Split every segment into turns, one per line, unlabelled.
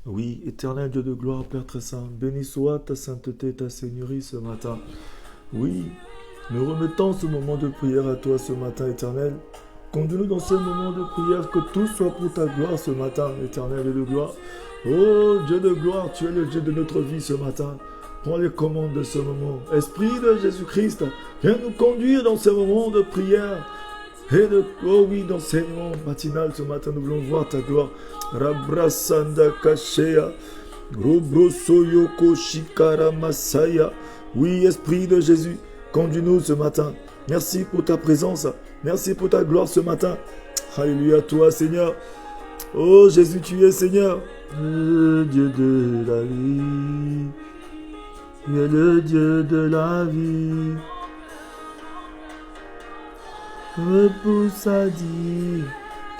Oui, éternel Dieu de gloire, Père très saint, béni soit ta sainteté, ta seigneurie ce matin. Oui, nous remettons ce moment de prière à toi ce matin, éternel. Conduis-nous dans ce moment de prière, que tout soit pour ta gloire ce matin, éternel Dieu de gloire. Oh Dieu de gloire, tu es le Dieu de notre vie ce matin. Prends les commandes de ce moment. Esprit de Jésus-Christ, viens nous conduire dans ce moment de prière. Et de, oh oui, d'enseignement matinal ce matin, nous voulons voir ta gloire. Rabrasanda Kashea, Robrosoyoko Shikara Masaya. Oui, Esprit de Jésus, conduis-nous ce matin. Merci pour ta présence. Merci pour ta gloire ce matin. Alléluia, toi, Seigneur. Oh Jésus, tu es Seigneur. Le Dieu de la vie. Tu es le Dieu de la vie. Me pousse à dire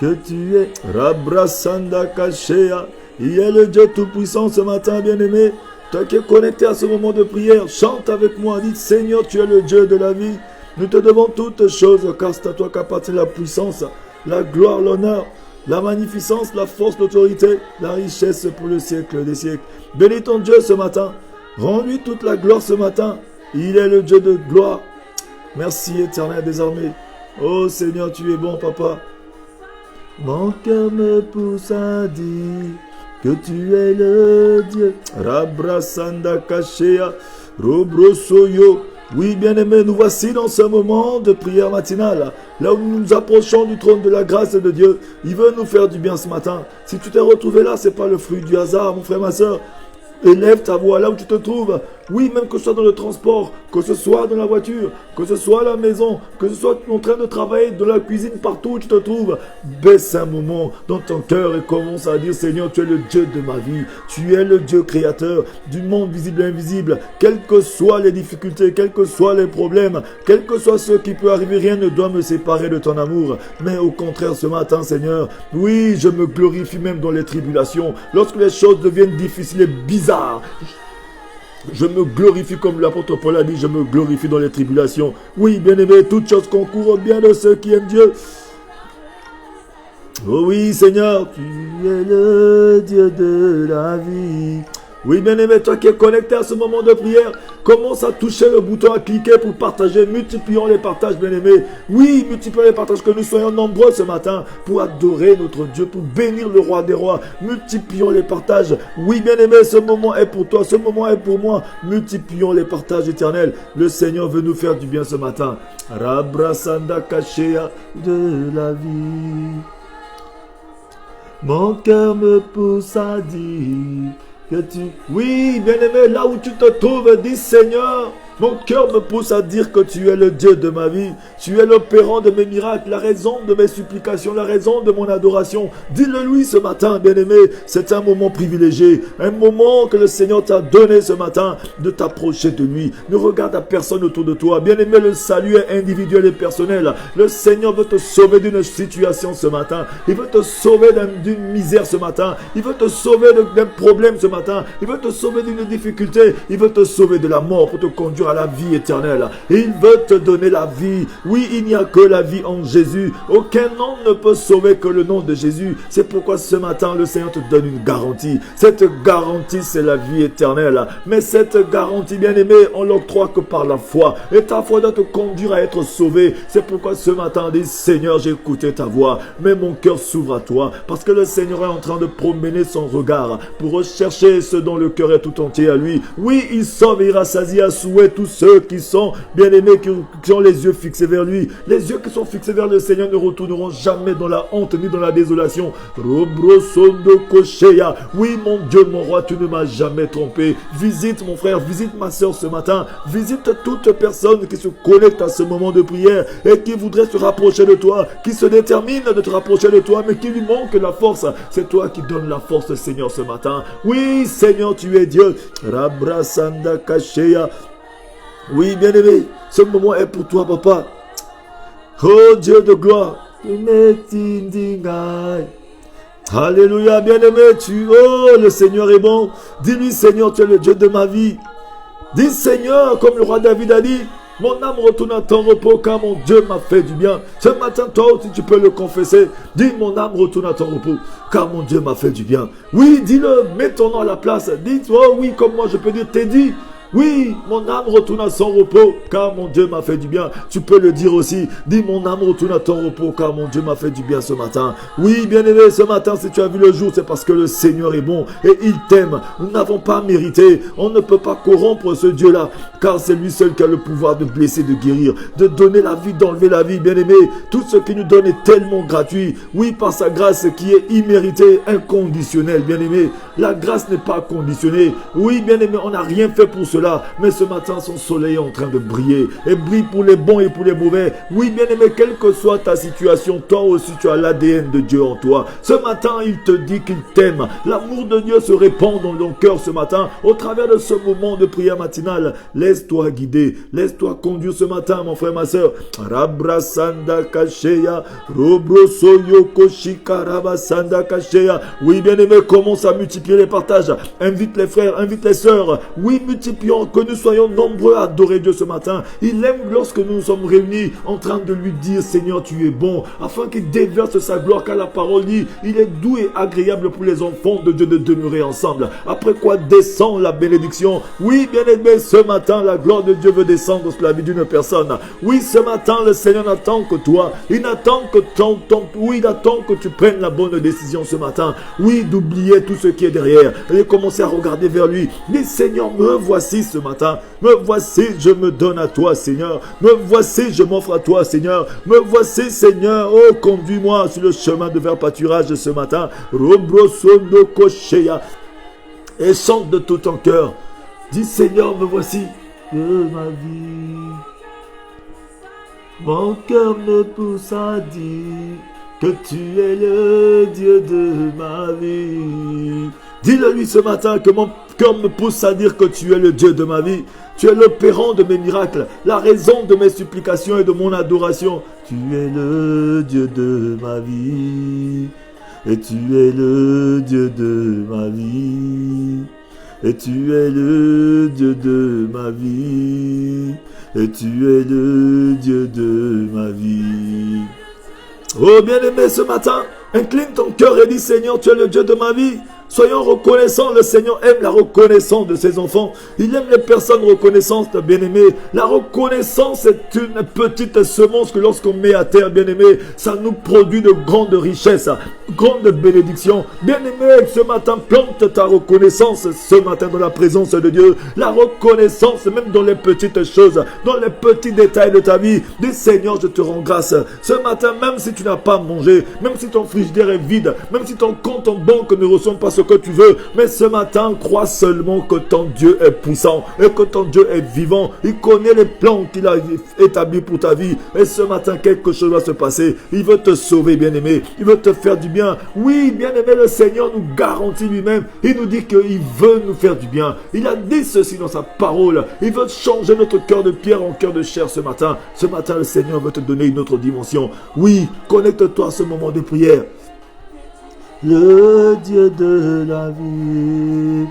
que tu es Rabrasanda Kashea. Il est le Dieu tout-puissant ce matin, bien-aimé. Toi qui es connecté à ce moment de prière, chante avec moi, dis Seigneur, tu es le Dieu de la vie. Nous te devons toutes choses, car c'est à toi qu'appartient la puissance, la gloire, l'honneur, la magnificence, la force, l'autorité, la richesse pour le siècle des siècles. Bénis ton Dieu ce matin. Rends-lui toute la gloire ce matin. Il est le Dieu de gloire. Merci éternel désormais. Oh Seigneur, tu es bon, papa. Mon cœur me pousse à dire que tu es le Dieu. Rabrasanda Kashea, Robrosoyo. Oui, bien-aimés, nous voici dans ce moment de prière matinale, là où nous nous approchons du trône de la grâce de Dieu. Il veut nous faire du bien ce matin. Si tu t'es retrouvé là, ce n'est pas le fruit du hasard, mon frère, ma soeur. Élève ta voix là où tu te trouves. Oui, même que ce soit dans le transport, que ce soit dans la voiture, que ce soit à la maison, que ce soit en train de travailler dans la cuisine, partout où tu te trouves. Baisse un moment dans ton cœur et commence à dire Seigneur, tu es le Dieu de ma vie. Tu es le Dieu créateur du monde visible et invisible. Quelles que soient les difficultés, quels que soient les problèmes, quel que soit ce qui peut arriver, rien ne doit me séparer de ton amour. Mais au contraire, ce matin, Seigneur, oui, je me glorifie même dans les tribulations. Lorsque les choses deviennent difficiles et bizarres, je me glorifie comme l'apôtre Paul a dit, je me glorifie dans les tribulations. Oui, bien-aimé, toutes choses concourent au bien de ceux qui aiment Dieu. Oh oui, Seigneur, tu es le Dieu de la vie. Oui, bien-aimé, toi qui es connecté à ce moment de prière, commence à toucher le bouton, à cliquer pour partager. Multiplions les partages, bien-aimé. Oui, multiplions les partages, que nous soyons nombreux ce matin pour adorer notre Dieu, pour bénir le roi des rois. Multiplions les partages. Oui, bien-aimé, ce moment est pour toi, ce moment est pour moi. Multiplions les partages éternels. Le Seigneur veut nous faire du bien ce matin. Rabrasanda Kashea de la vie. Mon cœur me pousse à dire que tu... Oui, bien-aimé, là où tu te trouves, dis Seigneur, mon cœur me pousse à dire que tu es le Dieu de ma vie. Tu es l'opérant de mes miracles, la raison de mes supplications, la raison de mon adoration. Dis-le lui ce matin, bien-aimé. C'est un moment privilégié, un moment que le Seigneur t'a donné ce matin de t'approcher de lui. Ne regarde à personne autour de toi. Bien-aimé, le salut est individuel et personnel. Le Seigneur veut te sauver d'une situation ce matin. Il veut te sauver d'une misère ce matin. Il veut te sauver d'un problème ce matin. Il veut te sauver d'une difficulté. Il veut te sauver de la mort pour te conduire à la vie éternelle. Et il veut te donner la vie. Oui, il n'y a que la vie en Jésus. Aucun nom ne peut sauver que le nom de Jésus. C'est pourquoi ce matin, le Seigneur te donne une garantie. Cette garantie, c'est la vie éternelle. Mais cette garantie, bien-aimé, on l'octroie que par la foi. Et ta foi doit te conduire à être sauvé. C'est pourquoi ce matin, dis Seigneur, j'ai écouté ta voix. Mais mon cœur s'ouvre à toi. Parce que le Seigneur est en train de promener son regard pour rechercher ce dont le cœur est tout entier à lui. Oui, il sauve et il rassasie à souhait tous ceux qui sont bien-aimés, qui ont les yeux fixés vers lui. Les yeux qui sont fixés vers le Seigneur ne retourneront jamais dans la honte ni dans la désolation. Robrosondo Koshea. Oui, mon Dieu, mon roi, tu ne m'as jamais trompé. Visite mon frère, visite ma soeur ce matin. Visite toute personne qui se connecte à ce moment de prière et qui voudrait se rapprocher de toi, qui se détermine de te rapprocher de toi, mais qui lui manque la force. C'est toi qui donnes la force, Seigneur, ce matin. Oui, Seigneur, tu es Dieu. Rabrasanda Kashea. Oui, bien-aimé, ce moment est pour toi, papa. Oh, Dieu de gloire. Alléluia, bien-aimé, oh, le Seigneur est bon. Dis-lui, Seigneur, tu es le Dieu de ma vie. Dis, Seigneur, comme le roi David a dit, Mon âme retourne à ton repos car mon Dieu m'a fait du bien. Ce matin, toi aussi, tu peux le confesser. Dis, mon âme retourne à ton repos car mon Dieu m'a fait du bien. Oui, dis-le, mets ton nom à la place. Dis, oh oui, comme moi je peux dire, t'es dit. Oui, mon âme retourne à son repos, car mon Dieu m'a fait du bien. Tu peux le dire aussi. Dis, mon âme retourne à ton repos, car mon Dieu m'a fait du bien ce matin. Oui, bien-aimé, ce matin, si tu as vu le jour, c'est parce que le Seigneur est bon et il t'aime. Nous n'avons pas mérité. On ne peut pas corrompre ce Dieu-là, car c'est lui seul qui a le pouvoir de blesser, de guérir, de donner la vie, d'enlever la vie. Bien-aimé, tout ce qu'il nous donne est tellement gratuit. Oui, par sa grâce qui est imméritée, inconditionnelle. Bien-aimé, la grâce n'est pas conditionnée. Oui, bien-aimé, on n'a rien fait pour cela. Mais ce matin, son soleil est en train de briller. Et brille pour les bons et pour les mauvais. Oui, bien-aimé, quelle que soit ta situation, toi aussi, tu as l'ADN de Dieu en toi. Ce matin, il te dit qu'il t'aime. L'amour de Dieu se répand dans ton cœur ce matin. Au travers de ce moment de prière matinale, laisse-toi guider. Laisse-toi conduire ce matin, mon frère, ma soeur. Rabrasanda Kasheya. Robrosoyo Koshikarabasanda Kasheya. Oui, bien-aimé, commence à multiplier les partages. Invite les frères, invite les sœurs. Oui, multiplions, que nous soyons nombreux à adorer Dieu ce matin. Il aime lorsque nous nous sommes réunis en train de lui dire, Seigneur, tu es bon, afin qu'il déverse sa gloire, car la parole dit, il est doux et agréable pour les enfants de Dieu de demeurer ensemble. Après quoi descend la bénédiction. Oui, bien-aimé, ce matin, la gloire de Dieu veut descendre sur la vie d'une personne. Oui, ce matin, le Seigneur n'attend que toi. Il n'attend que oui, il attend que tu prennes la bonne décision ce matin. Oui, d'oublier tout ce qui est derrière et de commencer à regarder vers lui. Mais Seigneur, me voici ce matin, me voici, je me donne à toi, Seigneur. Me voici, je m'offre à toi, Seigneur. Me voici, Seigneur. Oh, conduis-moi sur le chemin de vers pâturage ce matin. Robrosondo Kosheya. Et chante de tout ton cœur. Dis, Seigneur, me voici de ma vie. Mon cœur me pousse à dire que tu es le Dieu de ma vie. Dis-le lui ce matin que mon cœur me pousse à dire que tu es le Dieu de ma vie. Tu es l'opérant de mes miracles, la raison de mes supplications et de mon adoration. Tu es le Dieu de ma vie. Et tu es le Dieu de ma vie. Et tu es le Dieu de ma vie. Et tu es le Dieu de ma vie. Oh bien-aimé, ce matin, incline ton cœur et dis, Seigneur, tu es le Dieu de ma vie. Soyons reconnaissants, le Seigneur aime la reconnaissance de ses enfants. Il aime les personnes reconnaissantes, bien-aimés. La reconnaissance est une petite semence que lorsqu'on met à terre, bien-aimés, ça nous produit de grandes richesses, grandes bénédictions. Bien-aimés, ce matin, plante ta reconnaissance ce matin dans la présence de Dieu. La reconnaissance, même dans les petites choses, dans les petits détails de ta vie. Dis, Seigneur, je te rends grâce. Ce matin, même si tu n'as pas mangé, même si ton frigidaire est vide, même si ton compte en banque ne reçoit pas ce que tu veux, mais ce matin, crois seulement que ton Dieu est puissant et que ton Dieu est vivant. Il connaît les plans qu'il a établis pour ta vie. Et ce matin, quelque chose va se passer. Il veut te sauver, bien-aimé. Il veut te faire du bien. Oui, bien-aimé, le Seigneur nous garantit lui-même. Il nous dit qu'il veut nous faire du bien. Il a dit ceci dans sa parole. Il veut changer notre cœur de pierre en cœur de chair ce matin. Ce matin, le Seigneur veut te donner une autre dimension. Oui, connecte-toi à ce moment de prière. Le Dieu de la vie,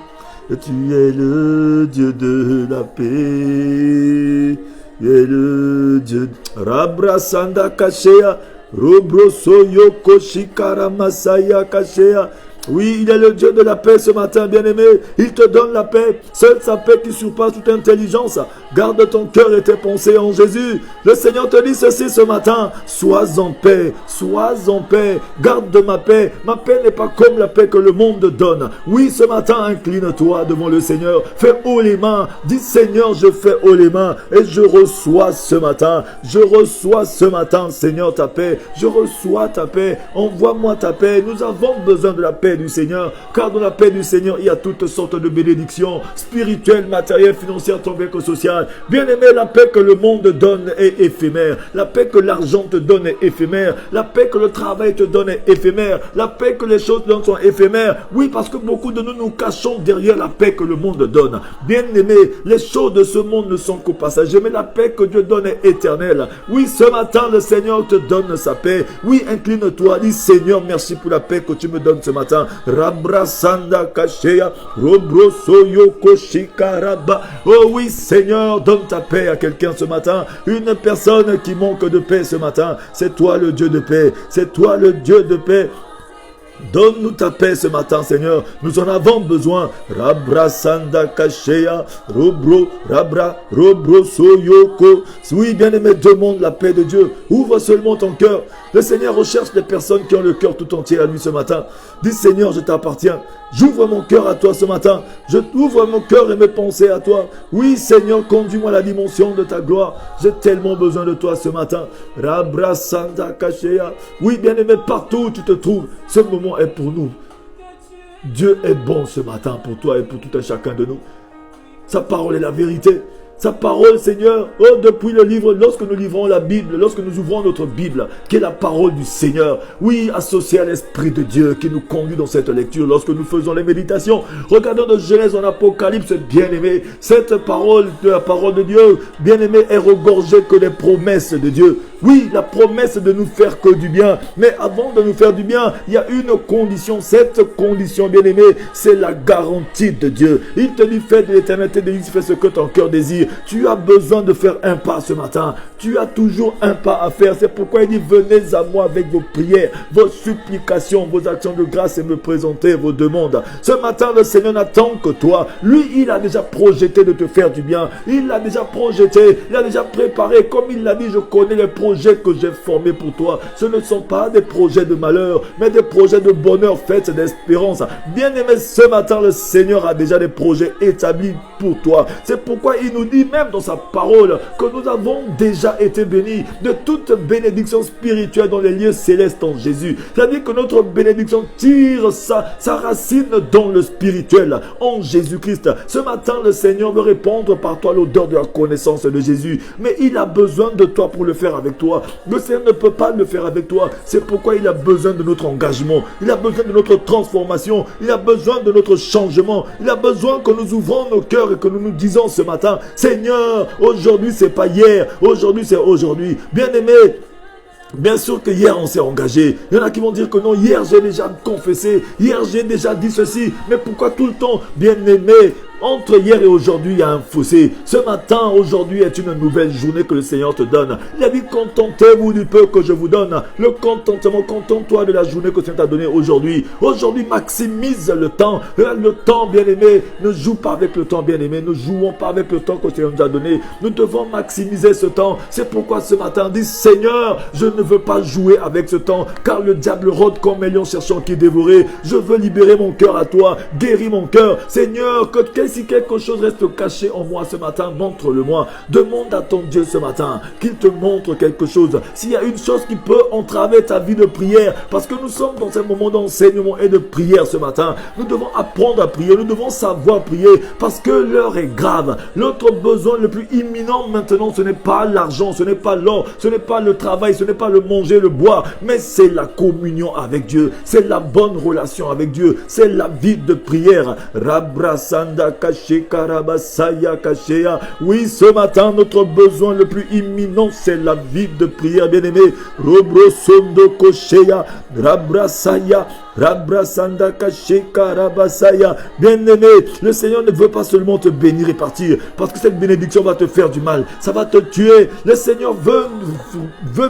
tu es le Dieu de la paix, tu es le Dieu Rabrasanda Kashea, Robrosoyo Koshikara Masaya Kashea. Oui, il est le Dieu de la paix ce matin, bien-aimé. Il te donne la paix. Seule sa paix qui surpasse toute intelligence. Garde ton cœur et tes pensées en Jésus. Le Seigneur te dit ceci ce matin. Sois en paix. Sois en paix. Garde ma paix. Ma paix n'est pas comme la paix que le monde donne. Oui, ce matin, incline-toi devant le Seigneur. Fais haut les mains. Dis, Seigneur, je fais haut les mains. Et je reçois ce matin. Je reçois ce matin, Seigneur, ta paix. Je reçois ta paix. Envoie-moi ta paix. Nous avons besoin de la paix du Seigneur, car dans la paix du Seigneur, il y a toutes sortes de bénédictions spirituelles, matérielles, financières, tant bien que sociales. Bien-aimé, la paix que le monde donne est éphémère. La paix que l'argent te donne est éphémère. La paix que le travail te donne est éphémère. La paix que les choses te donnent sont éphémères. Oui, parce que beaucoup de nous nous cachons derrière la paix que le monde donne. Bien-aimé, les choses de ce monde ne sont qu'au passager, mais la paix que Dieu donne est éternelle. Oui, ce matin, le Seigneur te donne sa paix. Oui, incline-toi, dis, Seigneur, merci pour la paix que tu me donnes ce matin. matin. Rabrasanda Kashea, Robrosoyoko Shikaraba. Oh oui, Seigneur, donne ta paix à quelqu'un ce matin. Une personne qui manque de paix ce matin. C'est toi le Dieu de paix. C'est toi le Dieu de paix. Donne-nous ta paix ce matin, Seigneur. Nous en avons besoin. Rabra Sanda Kashea, Robro Soyoko. Oui, bien-aimé, demande la paix de Dieu. Ouvre seulement ton cœur. Le Seigneur recherche les personnes qui ont le cœur tout entier à lui ce matin. Dis, Seigneur, je t'appartiens. J'ouvre mon cœur à toi ce matin. Je t'ouvre mon cœur et mes pensées à toi. Oui, Seigneur, conduis-moi à la dimension de ta gloire. J'ai tellement besoin de toi ce matin. Rabra Sanda Kashea. Oui, bien-aimé, partout où tu te trouves, ce moment est pour nous. Dieu est bon ce matin pour toi et pour tout un chacun de nous. Sa parole est la vérité. Sa parole, Seigneur, oh, depuis le livre, lorsque nous livrons la Bible, lorsque nous ouvrons notre Bible, qui est la parole du Seigneur, oui, associée à l'Esprit de Dieu qui nous conduit dans cette lecture, lorsque nous faisons les méditations, regardons de Genèse en Apocalypse, bien-aimé, cette parole de la parole de Dieu, bien-aimé, est regorgée que des promesses de Dieu. Oui, la promesse de nous faire que du bien, mais avant de nous faire du bien, il y a une condition, cette condition, bien-aimé, c'est la garantie de Dieu. Il te dit, fais de l'éternité des fais ce que ton cœur désire. Tu as besoin de faire un pas ce matin. Tu as toujours un pas à faire. C'est pourquoi il dit, venez à moi avec vos prières, vos supplications, vos actions de grâce et me présenter vos demandes. Ce matin, le Seigneur n'attend que toi. Lui, il a déjà projeté de te faire du bien. Il l'a déjà projeté. Il a déjà préparé. Comme il l'a dit, je connais les projets que j'ai formés pour toi. Ce ne sont pas des projets de malheur, mais des projets de bonheur, faits d'espérance. Bien-aimé, ce matin, le Seigneur a déjà des projets établis pour toi. C'est pourquoi il nous dit même dans sa parole que nous avons déjà été bénis de toute bénédiction spirituelle dans les lieux célestes en Jésus. C'est-à-dire que notre bénédiction tire sa racine dans le spirituel en Jésus-Christ. Ce matin, le Seigneur veut répandre par toi l'odeur de la connaissance de Jésus. Mais il a besoin de toi pour le faire avec toi. Le Seigneur ne peut pas le faire avec toi. C'est pourquoi il a besoin de notre engagement. Il a besoin de notre transformation. Il a besoin de notre changement. Il a besoin que nous ouvrons nos cœurs et que nous nous disons ce matin, Seigneur, aujourd'hui c'est pas hier, aujourd'hui c'est aujourd'hui. Bien-aimé, bien sûr que hier on s'est engagé. Il y en a qui vont dire que non, hier j'ai déjà confessé, hier j'ai déjà dit ceci. Mais pourquoi tout le temps, bien-aimé, entre hier et aujourd'hui, il y a un fossé. Ce matin, aujourd'hui est une nouvelle journée que le Seigneur te donne. Il a dit, contentez-vous du peu que je vous donne. Le contentement, contente-toi de la journée que le Seigneur t'a donnée aujourd'hui. Aujourd'hui, maximise le temps. Le temps, bien-aimé, ne joue pas avec le temps, bien-aimé. Ne jouons pas avec le temps que le Seigneur nous a donné. Nous devons maximiser ce temps. C'est pourquoi ce matin, dit, Seigneur, je ne veux pas jouer avec ce temps, car le diable rôde comme un lion cherchant qui dévorer. Je veux libérer mon cœur à toi. Guéris mon cœur. Seigneur, si quelque chose reste caché en moi ce matin, montre-le-moi. Demande à ton Dieu ce matin qu'il te montre quelque chose. S'il y a une chose qui peut entraver ta vie de prière, parce que nous sommes dans un moment d'enseignement et de prière ce matin, nous devons apprendre à prier, nous devons savoir prier, parce que l'heure est grave. Notre besoin le plus imminent maintenant, ce n'est pas l'argent, ce n'est pas l'or, ce n'est pas le travail, ce n'est pas le manger, le boire, mais c'est la communion avec Dieu, c'est la bonne relation avec Dieu, c'est la vie de prière. Rabrasanda oui, ce matin, notre besoin le plus imminent, c'est la vie de prière, bien-aimé. Robrosondo Koshea, Rabrasaya, Rabrasanda Kasheka Rabasaya. Bien-aimé, le Seigneur ne veut pas seulement te bénir et partir, parce que cette bénédiction va te faire du mal, ça va te tuer. Le Seigneur veut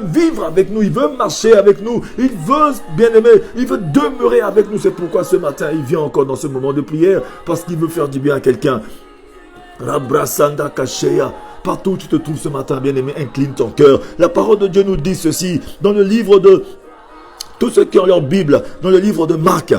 vivre avec nous, il veut marcher avec nous, il veut, bien-aimé, il veut demeurer avec nous. C'est pourquoi ce matin, il vient encore dans ce moment de prière, parce qu'il veut faire du bien à quelqu'un. Rabrasanda Kashea. Partout où tu te trouves ce matin, bien-aimé, incline ton cœur. La parole de Dieu nous dit ceci dans le livre de tous ceux qui ont leur Bible, dans le livre de Marc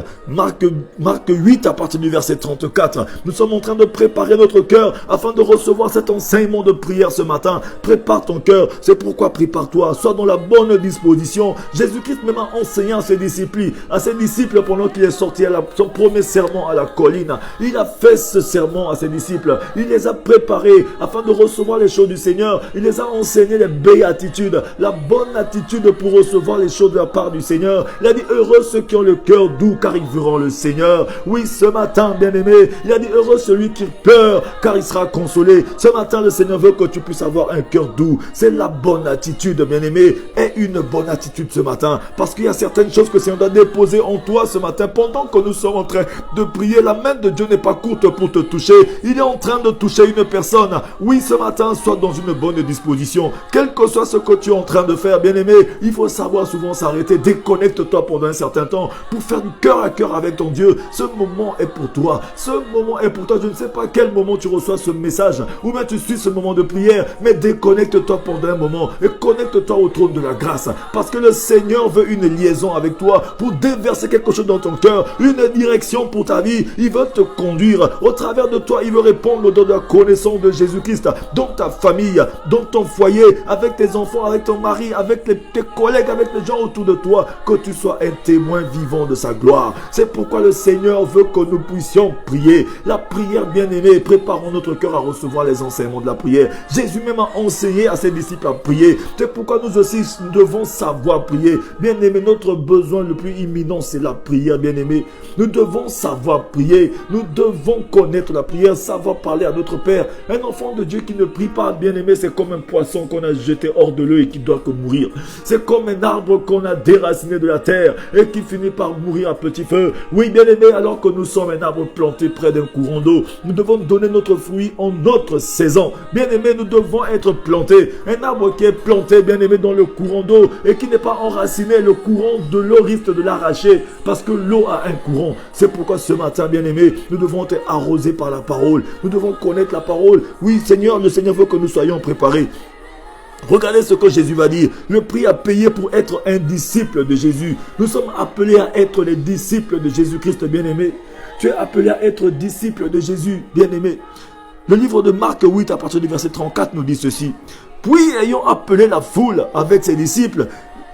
8 à partir du verset 34, nous sommes en train de préparer notre cœur afin de recevoir cet enseignement de prière ce matin. Prépare ton cœur, c'est pourquoi prépare-toi, sois dans la bonne disposition. Jésus-Christ même a enseigné à ses disciples pendant qu'il est sorti à son premier sermon à la colline. Il a fait ce sermon à ses disciples, il les a préparés afin de recevoir les choses du Seigneur. Il les a enseigné les béatitudes, la bonne attitude pour recevoir les choses de la part du Seigneur. Seigneur. Il a dit, heureux ceux qui ont le cœur doux, car ils verront le Seigneur. Oui, ce matin, bien-aimé, il a dit, heureux celui qui pleure, car il sera consolé. Ce matin, le Seigneur veut que tu puisses avoir un cœur doux. C'est la bonne attitude, bien-aimé. Aie une bonne attitude ce matin, parce qu'il y a certaines choses que le Seigneur doit déposer en toi ce matin. Pendant que nous sommes en train de prier, la main de Dieu n'est pas courte pour te toucher. Il est en train de toucher une personne. Oui, ce matin, sois dans une bonne disposition. Quel que soit ce que tu es en train de faire, bien-aimé, il faut savoir souvent s'arrêter. Déconnecte-toi pendant un certain temps pour faire du cœur à cœur avec ton Dieu. Ce moment est pour toi. Ce moment est pour toi. Je ne sais pas quel moment tu reçois ce message ou bien tu suis ce moment de prière, mais déconnecte-toi pendant un moment et connecte-toi au trône de la grâce, parce que le Seigneur veut une liaison avec toi pour déverser quelque chose dans ton cœur, une direction pour ta vie. Il veut te conduire au travers de toi. Il veut répondre dans la connaissance de Jésus-Christ dans ta famille, dans ton foyer, avec tes enfants, avec ton mari, avec tes collègues, avec les gens autour de toi, que tu sois un témoin vivant de sa gloire. C'est pourquoi le Seigneur veut que nous puissions prier. La prière, bien-aimée, préparons notre cœur à recevoir les enseignements de la prière. Jésus même a enseigné à ses disciples à prier. C'est pourquoi nous aussi nous devons savoir prier. Bien-aimé, notre besoin le plus imminent, c'est la prière, bien-aimé. Nous devons savoir prier. Nous devons connaître la prière, savoir parler à notre Père. Un enfant de Dieu qui ne prie pas, bien-aimé, c'est comme un poisson qu'on a jeté hors de l'eau et qui doit que mourir. C'est comme un arbre qu'on a déraciné de la terre et qui finit par mourir à petit feu. Oui, bien-aimé, alors que nous sommes un arbre planté près d'un courant d'eau, nous devons donner notre fruit en notre saison. Bien-aimé, nous devons être plantés. Un arbre qui est planté, bien-aimé, dans le courant d'eau et qui n'est pas enraciné, le courant de l'eau risque de l'arracher parce que l'eau a un courant. C'est pourquoi ce matin, bien-aimé, nous devons être arrosés par la parole. Nous devons connaître la parole. Oui, Seigneur, le Seigneur veut que nous soyons préparés. Regardez ce que Jésus va dire. Le prix à payer pour être un disciple de Jésus. Nous sommes appelés à être les disciples de Jésus-Christ, bien-aimé. Tu es appelé à être disciple de Jésus, bien-aimé. Le livre de Marc 8, à partir du verset 34, nous dit ceci. Puis, ayant appelé la foule avec ses disciples,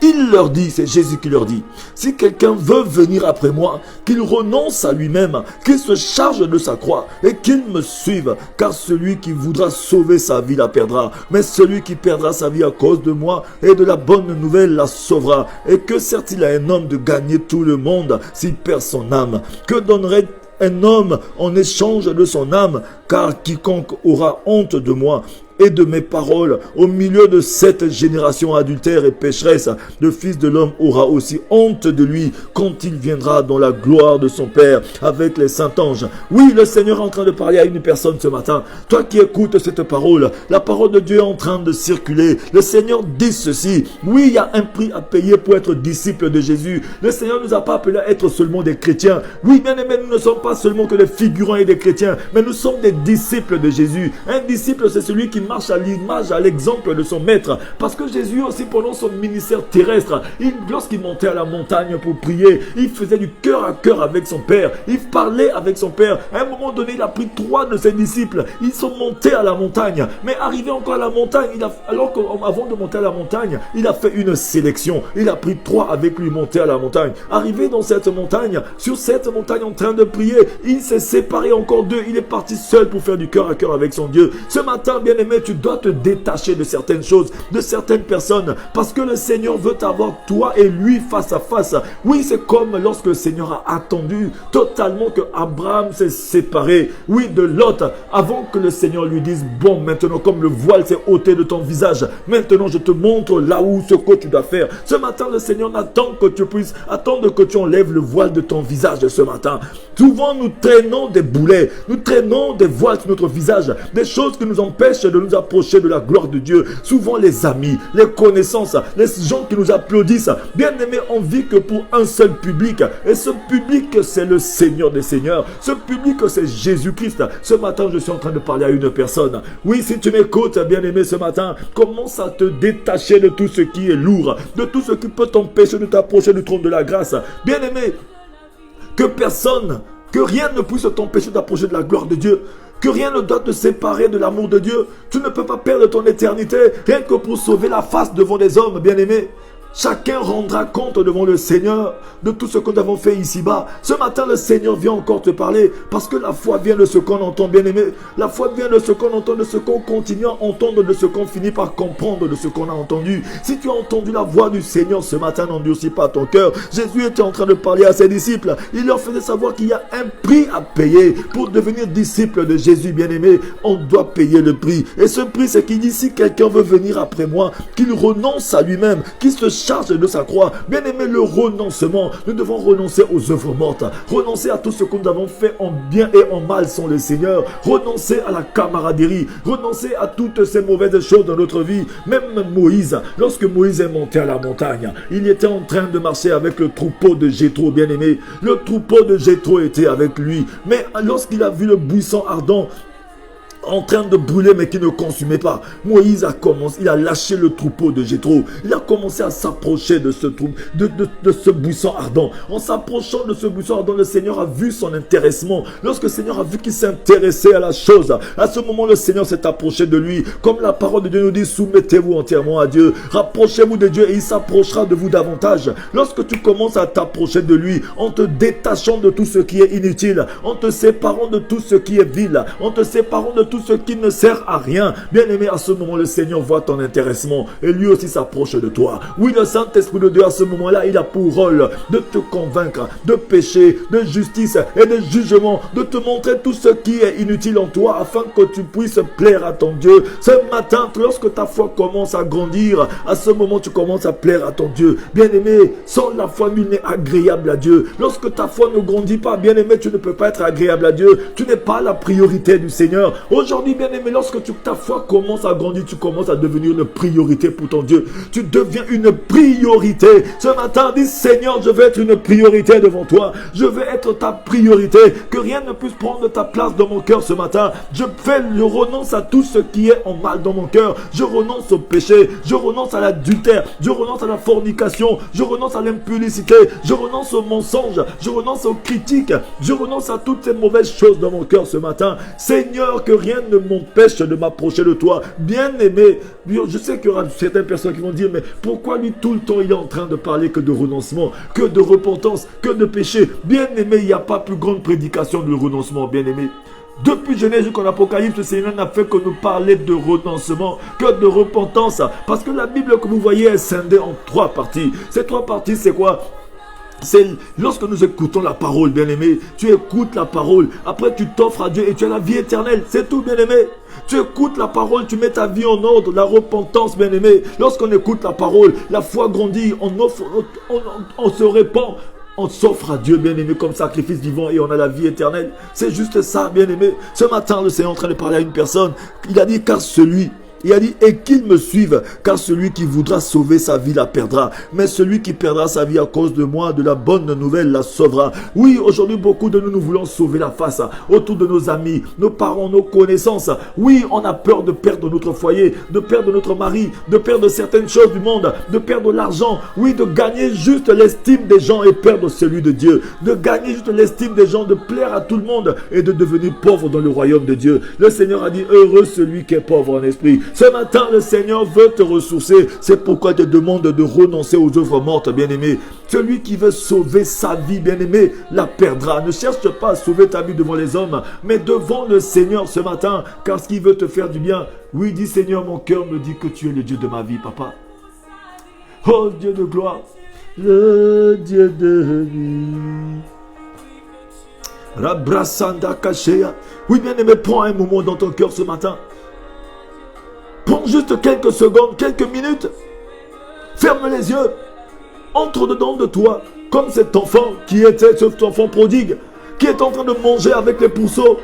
il leur dit, c'est Jésus qui leur dit, si quelqu'un veut venir après moi, qu'il renonce à lui-même, qu'il se charge de sa croix et qu'il me suive, car celui qui voudra sauver sa vie la perdra, mais celui qui perdra sa vie à cause de moi et de la bonne nouvelle la sauvera. Et que sert-il à un homme de gagner tout le monde s'il perd son âme? Que donnerait un homme en échange de son âme? Car quiconque aura honte de moi et de mes paroles au milieu de cette génération adultère et pécheresse, le Fils de l'homme aura aussi honte de lui quand il viendra dans la gloire de son Père avec les saints anges. Oui, le Seigneur est en train de parler à une personne ce matin. Toi qui écoutes cette parole, la parole de Dieu est en train de circuler. Le Seigneur dit ceci. Oui, il y a un prix à payer pour être disciple de Jésus. Le Seigneur ne nous a pas appelés à être seulement des chrétiens. Oui, bien aimés, nous ne sommes pas seulement que des figurants et des chrétiens, mais nous sommes des disciples de Jésus. Un disciple, c'est celui qui marche à l'image, à l'exemple de son maître. Parce que Jésus aussi, pendant son ministère terrestre, lorsqu'il montait à la montagne pour prier, il faisait du cœur à cœur avec son Père. Il parlait avec son Père. À un moment donné, il a pris 3 de ses disciples. Ils sont montés à la montagne. Mais arrivé encore à la montagne, avant de monter à la montagne, il a fait une sélection. Il a pris 3 avec lui monter à la montagne. Arrivé dans cette montagne, sur cette montagne en train de prier, il s'est séparé encore 2. Il est parti seul pour faire du cœur à cœur avec son Dieu. Ce matin, bien aimé, tu dois te détacher de certaines choses, de certaines personnes, parce que le Seigneur veut avoir toi et lui face à face. Oui, c'est comme lorsque le Seigneur a attendu totalement que Abraham s'est séparé, oui, de Lot, avant que le Seigneur lui dise, bon, maintenant, comme le voile s'est ôté de ton visage, maintenant je te montre là où ce que tu dois faire. Ce matin, le Seigneur attend que tu puisses attendre que tu enlèves le voile de ton visage ce matin. Souvent, nous traînons des boulets, nous traînons des voiles sur notre visage, des choses qui nous empêchent de nous approcher de la gloire de Dieu. Souvent les amis, les connaissances, les gens qui nous applaudissent, bien aimés, on vit que pour un seul public, et ce public c'est le Seigneur des Seigneurs, ce public c'est Jésus-Christ. Ce matin je suis en train de parler à une personne. Oui, si tu m'écoutes, bien aimé, ce matin, commence à te détacher de tout ce qui est lourd, de tout ce qui peut t'empêcher de t'approcher du trône de la grâce. Bien aimé, que personne, que rien ne puisse t'empêcher d'approcher de la gloire de Dieu. Que rien ne doit te séparer de l'amour de Dieu. Tu ne peux pas perdre ton éternité rien que pour sauver la face devant les hommes, bien-aimés. Chacun rendra compte devant le Seigneur de tout ce que nous avons fait ici-bas. Ce matin, le Seigneur vient encore te parler parce que la foi vient de ce qu'on entend, bien-aimé. La foi vient de ce qu'on entend, de ce qu'on continue à entendre, de ce qu'on finit par comprendre, de ce qu'on a entendu. Si tu as entendu la voix du Seigneur ce matin, n'endurcis pas ton cœur. Jésus était en train de parler à ses disciples. Il leur faisait savoir qu'il y a un prix à payer pour devenir disciple de Jésus, bien-aimé. On doit payer le prix. Et ce prix, c'est qu'il dit, si quelqu'un veut venir après moi, qu'il renonce à lui-même, qu'il se charge de sa croix. Bien aimé, le renoncement, nous devons renoncer aux œuvres mortes, renoncer à tout ce que nous avons fait en bien et en mal sans le Seigneur, renoncer à la camaraderie, renoncer à toutes ces mauvaises choses dans notre vie. Même Moïse, lorsque Moïse est monté à la montagne, il était en train de marcher avec le troupeau de Jéthro, bien aimé. Le troupeau de Jéthro était avec lui, mais lorsqu'il a vu le buisson ardent en train de brûler mais qui ne consumait pas, Moïse a commencé, il a lâché le troupeau de Jéthro. Il a commencé à s'approcher de ce buisson ardent. En s'approchant de ce buisson ardent, le Seigneur a vu son intéressement. Lorsque le Seigneur a vu qu'il s'intéressait à la chose, à ce moment le Seigneur s'est approché de lui. Comme la parole de Dieu nous dit, soumettez-vous entièrement à Dieu, rapprochez-vous de Dieu et il s'approchera de vous davantage. Lorsque tu commences à t'approcher de lui, en te détachant de tout ce qui est inutile, en te séparant de tout ce qui est vil, en te séparant de tout ce qui ne sert à rien. Bien aimé, à ce moment, le Seigneur voit ton intéressement et lui aussi s'approche de toi. Oui, le Saint-Esprit de Dieu, à ce moment-là, il a pour rôle de te convaincre de péché, de justice et de jugement, de te montrer tout ce qui est inutile en toi afin que tu puisses plaire à ton Dieu. Ce matin, lorsque ta foi commence à grandir, à ce moment, tu commences à plaire à ton Dieu. Bien aimé, sans la foi, nul n'est agréable à Dieu. Lorsque ta foi ne grandit pas, bien aimé, tu ne peux pas être agréable à Dieu. Tu n'es pas la priorité du Seigneur. Aujourd'hui, bien aimé, lorsque ta foi commence à grandir, tu commences à devenir une priorité pour ton Dieu. Tu deviens une priorité. Ce matin, dis Seigneur, je veux être une priorité devant toi. Je veux être ta priorité. Que rien ne puisse prendre ta place dans mon cœur ce matin. Je renonce à tout ce qui est en mal dans mon cœur. Je renonce au péché. Je renonce à l'adultère. Je renonce à la fornication. Je renonce à l'impudicité. Je renonce au mensonge. Je renonce aux critiques. Je renonce à toutes ces mauvaises choses dans mon cœur ce matin. Seigneur, que rien ne m'empêche de m'approcher de toi. Bien-aimé, je sais qu'il y aura certaines personnes qui vont dire, mais pourquoi lui tout le temps il est en train de parler que de renoncement, que de repentance, que de péché. Bien-aimé, il n'y a pas plus grande prédication de renoncement, bien-aimé. Depuis Genèse jusqu'en Apocalypse, le Seigneur n'a fait que nous parler de renoncement, que de repentance. Parce que la Bible que vous voyez est scindée en 3 parties. Ces 3 parties, c'est quoi? C'est lorsque nous écoutons la parole, bien-aimé, tu écoutes la parole, après tu t'offres à Dieu et tu as la vie éternelle, c'est tout, bien-aimé. Tu écoutes la parole, tu mets ta vie en ordre, la repentance, bien-aimé. Lorsqu'on écoute la parole, la foi grandit, on se répand, on s'offre à Dieu, bien-aimé, comme sacrifice vivant et on a la vie éternelle. C'est juste ça, bien-aimé. Ce matin, le Seigneur est en train de parler à une personne, il a dit, car il a dit, et qu'il me suive, car celui qui voudra sauver sa vie la perdra. Mais celui qui perdra sa vie à cause de moi, de la bonne nouvelle, la sauvera. Oui, aujourd'hui, beaucoup de nous voulons sauver la face autour de nos amis, nos parents, nos connaissances. Oui, on a peur de perdre notre foyer, de perdre notre mari, de perdre certaines choses du monde, de perdre l'argent. Oui, de gagner juste l'estime des gens et perdre celui de Dieu. De gagner juste l'estime des gens, de plaire à tout le monde et de devenir pauvre dans le royaume de Dieu. Le Seigneur a dit, heureux celui qui est pauvre en esprit. Ce matin, le Seigneur veut te ressourcer. C'est pourquoi il te demande de renoncer aux œuvres mortes, bien-aimé. Celui qui veut sauver sa vie, bien-aimé, la perdra. Ne cherche pas à sauver ta vie devant les hommes, mais devant le Seigneur ce matin, car ce qu'il veut te faire du bien. Oui, dis Seigneur, mon cœur me dit que tu es le Dieu de ma vie, papa. Oh, Dieu de gloire, le Dieu de vie. Rabrasanda Kashea. Oui, bien-aimé, prends un moment dans ton cœur ce matin. Prends juste quelques secondes, quelques minutes. Ferme les yeux. Entre dedans de toi, comme cet enfant qui était cet enfant prodigue, qui est en train de manger avec les pourceaux,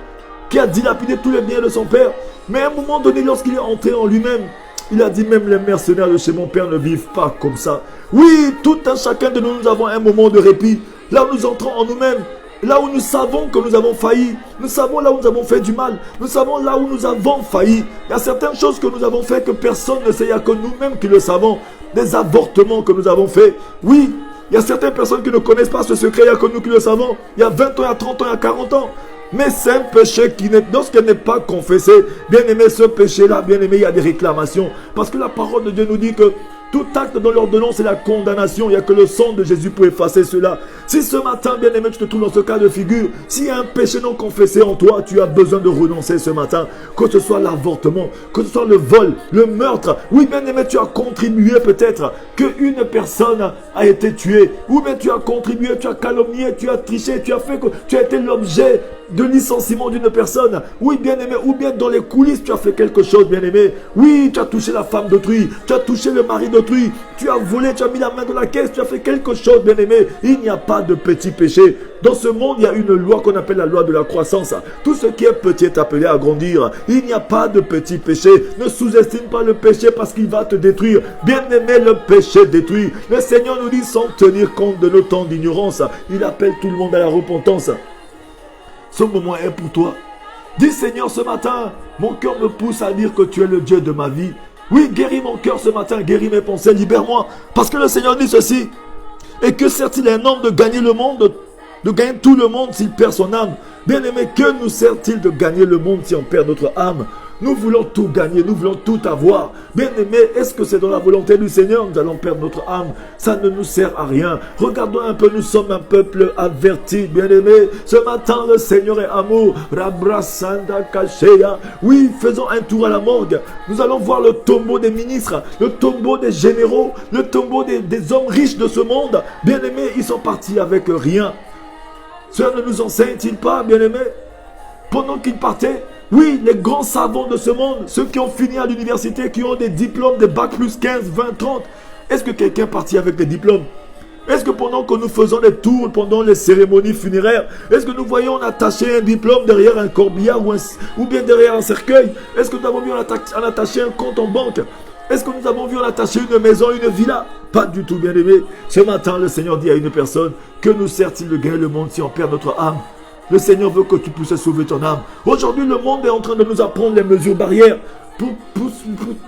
qui a dilapidé tous les biens de son père. Mais à un moment donné, lorsqu'il est entré en lui-même, il a dit, même les mercenaires de chez mon père ne vivent pas comme ça. Oui, tout un chacun de nous, nous avons un moment de répit. Là où nous entrons en nous-mêmes. Là où nous savons que nous avons failli, nous savons là où nous avons fait du mal, nous savons là où nous avons failli. Il y a certaines choses que nous avons fait que personne ne sait, il n'y a que nous-mêmes qui le savons. Des avortements que nous avons fait. Oui, il y a certaines personnes qui ne connaissent pas ce secret, il n'y a que nous qui le savons. Il y a 20 ans, il y a 30 ans, il y a 40 ans. Mais c'est un péché qui n'est, lorsqu'il n'est pas confessé, bien aimé, ce péché-là, bien aimé, il y a des réclamations. Parce que la parole de Dieu nous dit que Tout acte dans l'ordonnance, c'est la condamnation. Il n'y a que le sang de Jésus pour effacer cela. Si ce matin, bien-aimé, tu te trouves dans ce cas de figure, s'il y a un péché non confessé en toi, tu as besoin de renoncer ce matin. Que ce soit l'avortement, que ce soit le vol, le meurtre. Oui, bien-aimé, tu as contribué peut-être qu'une personne a été tuée. Ou bien tu as contribué, tu as calomnié, tu as triché, tu as fait que tu as été l'objet de licenciement d'une personne. Oui, bien-aimé, ou bien dans les coulisses, tu as fait quelque chose, bien-aimé. Oui, tu as touché la femme d'autrui, tu as touché le mari d'autrui, tu as volé, tu as mis la main dans la caisse, tu as fait quelque chose, bien-aimé. Il n'y a pas de petit péché. Dans ce monde, il y a une loi qu'on appelle la loi de la croissance. Tout ce qui est petit est appelé à grandir. Il n'y a pas de petit péché. Ne sous-estime pas le péché parce qu'il va te détruire. Bien-aimé, le péché détruit. Le Seigneur nous dit sans tenir compte de nos temps d'ignorance. Il appelle tout le monde à la repentance. Ce moment est pour toi. Dis Seigneur, ce matin, mon cœur me pousse à dire que tu es le Dieu de ma vie. Oui, guéris mon cœur ce matin, guéris mes pensées, libère-moi. Parce que le Seigneur dit ceci. Et que sert-il à un homme de gagner le monde, de gagner tout le monde s'il perd son âme? Bien-aimé, que nous sert-il de gagner le monde si on perd notre âme? Nous voulons tout gagner, nous voulons tout avoir. Bien-aimé, est-ce que c'est dans la volonté du Seigneur? Nous allons perdre notre âme. Ça ne nous sert à rien. Regardons un peu, nous sommes un peuple averti. Bien-aimé, ce matin, le Seigneur est amour. Rabrasanda Kashea. Oui, faisons un tour à la morgue. Nous allons voir le tombeau des ministres, le tombeau des généraux, le tombeau des hommes riches de ce monde. Bien-aimé, ils sont partis avec rien. Cela ne nous enseigne-t-il pas, bien-aimé? Pendant qu'ils partaient, oui, les grands savants de ce monde, ceux qui ont fini à l'université, qui ont des diplômes, des bacs plus 15, 20, 30. Est-ce que quelqu'un est parti avec des diplômes? Est-ce que pendant que nous faisons les tours, pendant les cérémonies funéraires, est-ce que nous voyons attacher un diplôme derrière un corbillard ou bien derrière un cercueil? Est-ce que nous avons vu en attacher un compte en banque? Est-ce que nous avons vu en attacher une maison, une villa? Pas du tout, bien-aimé. Ce matin, le Seigneur dit à une personne, que nous sert-il de gagner le monde si on perd notre âme? Le Seigneur veut que tu puisses sauver ton âme. Aujourd'hui, le monde est en train de nous apprendre les mesures barrières pour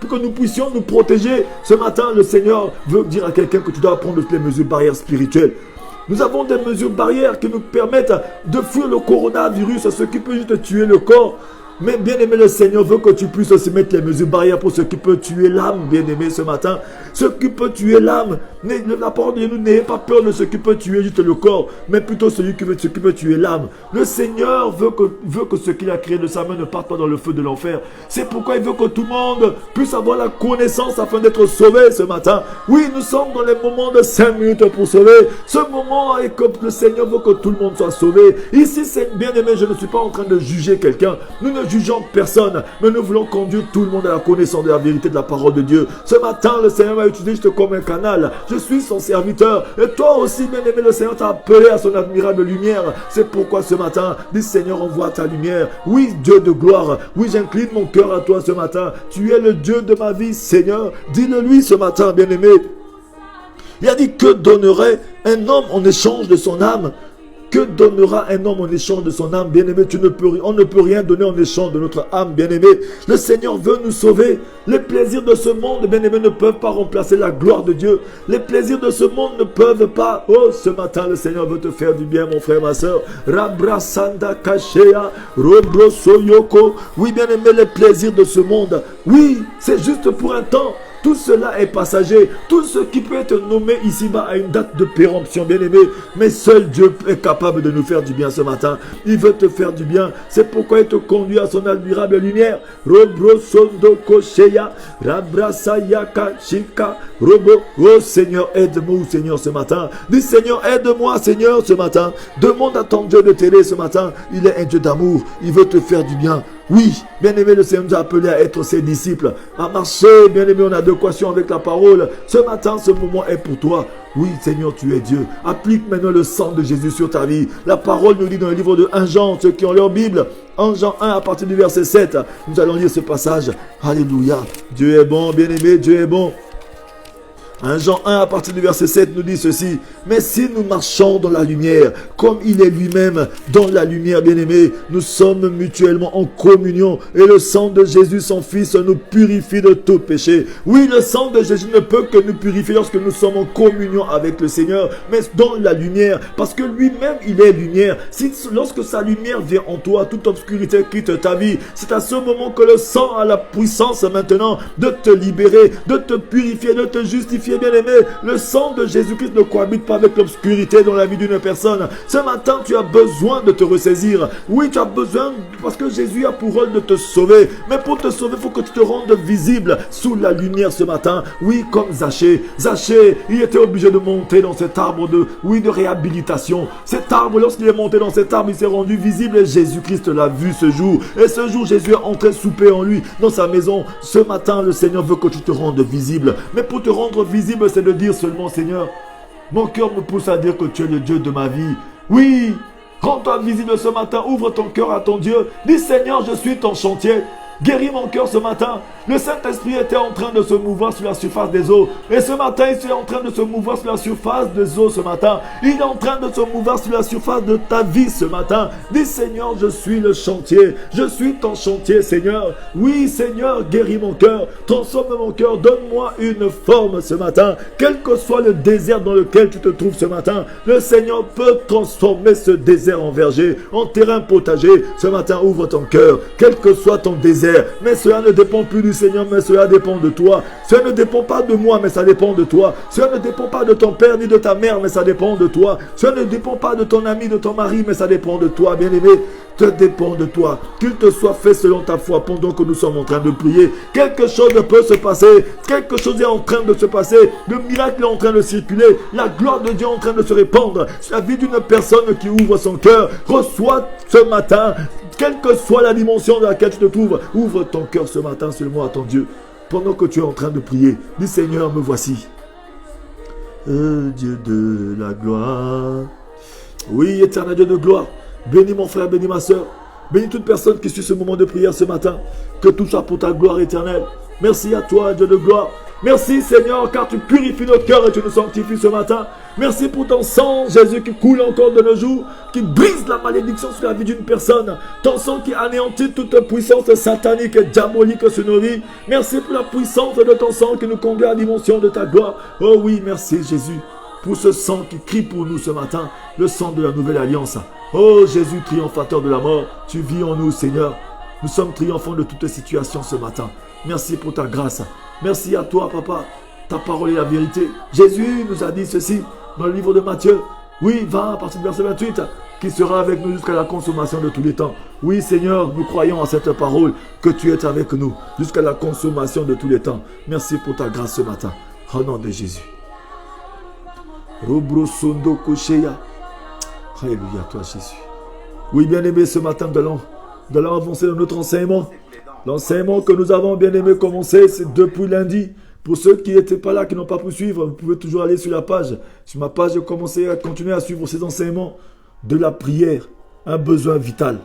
que nous puissions nous protéger. Ce matin, le Seigneur veut dire à quelqu'un que tu dois apprendre les mesures barrières spirituelles. Nous avons des mesures barrières qui nous permettent de fuir le coronavirus, ce qui peut juste tuer le corps. Mais bien aimé, le Seigneur veut que tu puisses aussi mettre les mesures barrières pour ce qui peut tuer l'âme, bien aimé, ce matin. Ce qui peut tuer l'âme. La parole de Dieu, n'ayez pas peur de ce qui peut tuer juste le corps, mais plutôt ce qui peut tuer l'âme. Le Seigneur veut que ce qu'il a créé de sa main ne parte pas dans le feu de l'enfer. C'est pourquoi il veut que tout le monde puisse avoir la connaissance afin d'être sauvé ce matin. Oui, nous sommes dans les moments de 5 minutes pour sauver. Ce moment est que le Seigneur veut que tout le monde soit sauvé. Ici, c'est bien aimé, je ne suis pas en train de juger quelqu'un. Nous ne jugeons personne, mais nous voulons conduire tout le monde à la connaissance de la vérité de la parole de Dieu. Ce matin, le Seigneur m'a utilisé juste comme un canal. Je suis son serviteur. Et toi aussi, bien aimé, le Seigneur t'a appelé à son admirable lumière. C'est pourquoi ce matin, dis Seigneur, envoie ta lumière. Oui, Dieu de gloire. Oui, j'incline mon cœur à toi ce matin. Tu es le Dieu de ma vie, Seigneur. Dis-le lui ce matin, bien aimé. Il a dit, que donnerait un homme en échange de son âme? Que donnera un homme en échange de son âme, bien-aimé? On ne peut rien donner en échange de notre âme, bien-aimé. Le Seigneur veut nous sauver. Les plaisirs de ce monde, bien-aimé, ne peuvent pas remplacer la gloire de Dieu. Les plaisirs de ce monde ne peuvent pas. Oh, ce matin, le Seigneur veut te faire du bien, mon frère, ma soeur. Rabrasanda Kashea, Robrosoyoko. Oui, bien-aimé, les plaisirs de ce monde. Oui, c'est juste pour un temps. Tout cela est passager. Tout ce qui peut être nommé ici-bas a une date de péremption, bien-aimé. Mais seul Dieu est capable de nous faire du bien ce matin. Il veut te faire du bien. C'est pourquoi il te conduit à son admirable lumière. Robrosondo Shea, Rabrasayaka Shika, Robo. Oh Seigneur, aide-moi, Seigneur, ce matin. Dis Seigneur, aide-moi, Seigneur, ce matin. Demande à ton Dieu de t'aider ce matin. Il est un Dieu d'amour. Il veut te faire du bien. Oui, bien-aimé, le Seigneur nous a appelés à être ses disciples, à marcher, bien-aimé, en adéquation avec la parole. Ce matin, ce moment est pour toi. Oui, Seigneur, tu es Dieu. Applique maintenant le sang de Jésus sur ta vie. La parole nous dit dans le livre de 1 Jean, ceux qui ont leur Bible, 1 Jean 1 à partir du verset 7, nous allons lire ce passage. Alléluia. Dieu est bon, bien-aimé, Dieu est bon. 1 Jean 1 à partir du verset 7 nous dit ceci. Mais si nous marchons dans la lumière, comme il est lui-même dans la lumière, bien-aimés, nous sommes mutuellement en communion. Et le sang de Jésus, son Fils, nous purifie de tout péché. Oui, le sang de Jésus ne peut que nous purifier lorsque nous sommes en communion avec le Seigneur, mais dans la lumière. Parce que lui-même, il est lumière. Lorsque sa lumière vient en toi, toute obscurité quitte ta vie. C'est à ce moment que le sang a la puissance maintenant de te libérer, de te purifier, de te justifier. Bien-aimé, le sang de Jésus-Christ ne cohabite pas avec l'obscurité dans la vie d'une personne. Ce matin, tu as besoin de te ressaisir. Oui, tu as besoin, parce que Jésus a pour rôle de te sauver. Mais pour te sauver, il faut que tu te rendes visible sous la lumière ce matin. Oui, comme Zachée. Zachée, il était obligé de monter dans cet arbre de réhabilitation. Cet arbre, lorsqu'il est monté dans cet arbre, il s'est rendu visible et Jésus-Christ l'a vu ce jour. Et ce jour, Jésus est entré souper en lui, dans sa maison. Ce matin, le Seigneur veut que tu te rendes visible. Mais pour te rendre visible, c'est de dire seulement, Seigneur, mon cœur me pousse à dire que tu es le Dieu de ma vie. Oui, rends-toi visible ce matin, ouvre ton cœur à ton Dieu. Dis, Seigneur, je suis ton chantier. Guéris mon cœur ce matin. Le Saint-Esprit était en train de se mouvoir sur la surface des eaux. Et ce matin, il est en train de se mouvoir sur la surface des eaux ce matin. Il est en train de se mouvoir sur la surface de ta vie ce matin. Dis, Seigneur, je suis le chantier. Je suis ton chantier, Seigneur. Oui, Seigneur, guéris mon cœur. Transforme mon cœur. Donne-moi une forme ce matin. Quel que soit le désert dans lequel tu te trouves ce matin, le Seigneur peut transformer ce désert en verger, en terrain potager. Ce matin, ouvre ton cœur. Quel que soit ton désert, mais cela ne dépend plus du Seigneur, mais cela dépend de toi. Cela ne dépend pas de moi, mais ça dépend de toi. Cela ne dépend pas de ton père ni de ta mère, mais ça dépend de toi. Cela ne dépend pas de ton ami, de ton mari, mais ça dépend de toi, bien-aimé. Te dépend de toi. Qu'il te soit fait selon ta foi pendant que nous sommes en train de prier. Quelque chose peut se passer. Quelque chose est en train de se passer. Le miracle est en train de circuler. La gloire de Dieu est en train de se répandre sur la vie d'une personne qui ouvre son cœur. Reçois ce matin, quelle que soit la dimension dans laquelle tu te trouves, ouvre ton cœur ce matin seulement à ton Dieu. Pendant que tu es en train de prier, dis, Seigneur, me voici. Dieu de la gloire. Oui, éternel Dieu de gloire. Bénis mon frère, bénis ma soeur. Bénis toute personne qui suit ce moment de prière ce matin. Que tout soit pour ta gloire éternelle. Merci à toi, Dieu de gloire. Merci Seigneur, car tu purifies nos cœurs et tu nous sanctifies ce matin. Merci pour ton sang, Jésus, qui coule encore de nos jours, qui brise la malédiction sur la vie d'une personne. Ton sang qui anéantit toute puissance satanique et diabolique sur nos vies. Merci pour la puissance de ton sang qui nous conduit à la dimension de ta gloire. Oh oui, merci Jésus, pour ce sang qui crie pour nous ce matin, le sang de la nouvelle alliance. Oh Jésus, triomphateur de la mort, tu vis en nous Seigneur. Nous sommes triomphants de toute situation ce matin. Merci pour ta grâce. Merci à toi, Papa. Ta parole est la vérité. Jésus nous a dit ceci dans le livre de Matthieu. Oui, 20 à partir du verset 28. Qui sera avec nous jusqu'à la consommation de tous les temps. Oui, Seigneur, nous croyons à cette parole que tu es avec nous jusqu'à la consommation de tous les temps. Merci pour ta grâce ce matin. Au nom de Jésus. Alléluia, toi Jésus. Oui, bien-aimé, ce matin, nous allons avancer dans notre enseignement. L'enseignement que nous avons, bien-aimé, commencé, c'est depuis lundi. Pour ceux qui n'étaient pas là, qui n'ont pas pu suivre, vous pouvez toujours aller sur la page. Sur ma page, j'ai commencé à continuer à suivre ces enseignements de la prière, un besoin vital.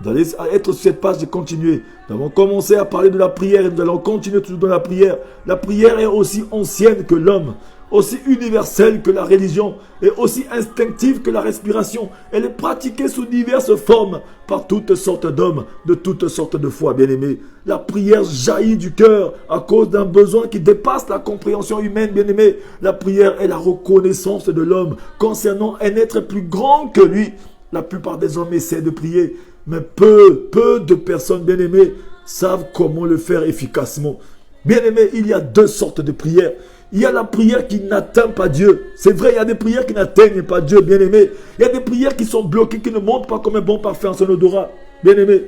Vous allez être sur cette page et continuer. Nous avons commencé à parler de la prière et nous allons continuer toujours dans la prière. La prière est aussi ancienne que l'homme, aussi universelle que la religion et aussi instinctive que la respiration. Elle est pratiquée sous diverses formes par toutes sortes d'hommes, de toutes sortes de foi, bien-aimés. La prière jaillit du cœur à cause d'un besoin qui dépasse la compréhension humaine, bien-aimés. La prière est la reconnaissance de l'homme concernant un être plus grand que lui. La plupart des hommes essaient de prier, mais peu de personnes, bien-aimées, savent comment le faire efficacement. Bien-aimés, il y a deux sortes de prières. Il y a la prière qui n'atteint pas Dieu. C'est vrai, il y a des prières qui n'atteignent pas Dieu, bien-aimés. Il y a des prières qui sont bloquées, qui ne montent pas comme un bon parfum en son odorat, bien-aimés.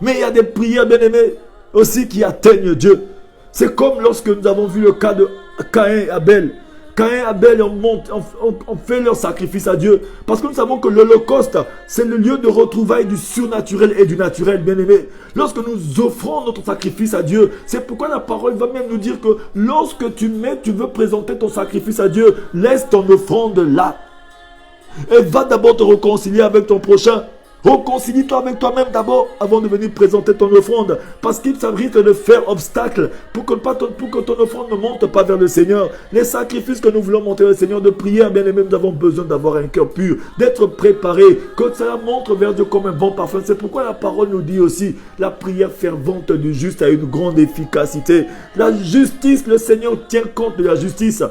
Mais il y a des prières, bien-aimés, aussi qui atteignent Dieu. C'est comme lorsque nous avons vu le cas de Caïn et Abel. Caïn et Abel ont fait leur sacrifice à Dieu. Parce que nous savons que l'Holocauste, c'est le lieu de retrouvailles du surnaturel et du naturel, bien-aimé. Lorsque nous offrons notre sacrifice à Dieu, c'est pourquoi la parole va même nous dire que lorsque tu veux présenter ton sacrifice à Dieu, laisse ton offrande là. Et va d'abord te réconcilier avec ton prochain. Réconcilie-toi avec toi-même d'abord avant de venir présenter ton offrande. Parce qu'il risque de faire obstacle pour que ton offrande ne monte pas vers le Seigneur. Les sacrifices que nous voulons monter au Seigneur de prière, bien aimé, nous avons besoin d'avoir un cœur pur, d'être préparé, que cela montre vers Dieu comme un bon parfum. C'est pourquoi la parole nous dit aussi, la prière fervente du juste a une grande efficacité. La justice, le Seigneur tient compte de la justice.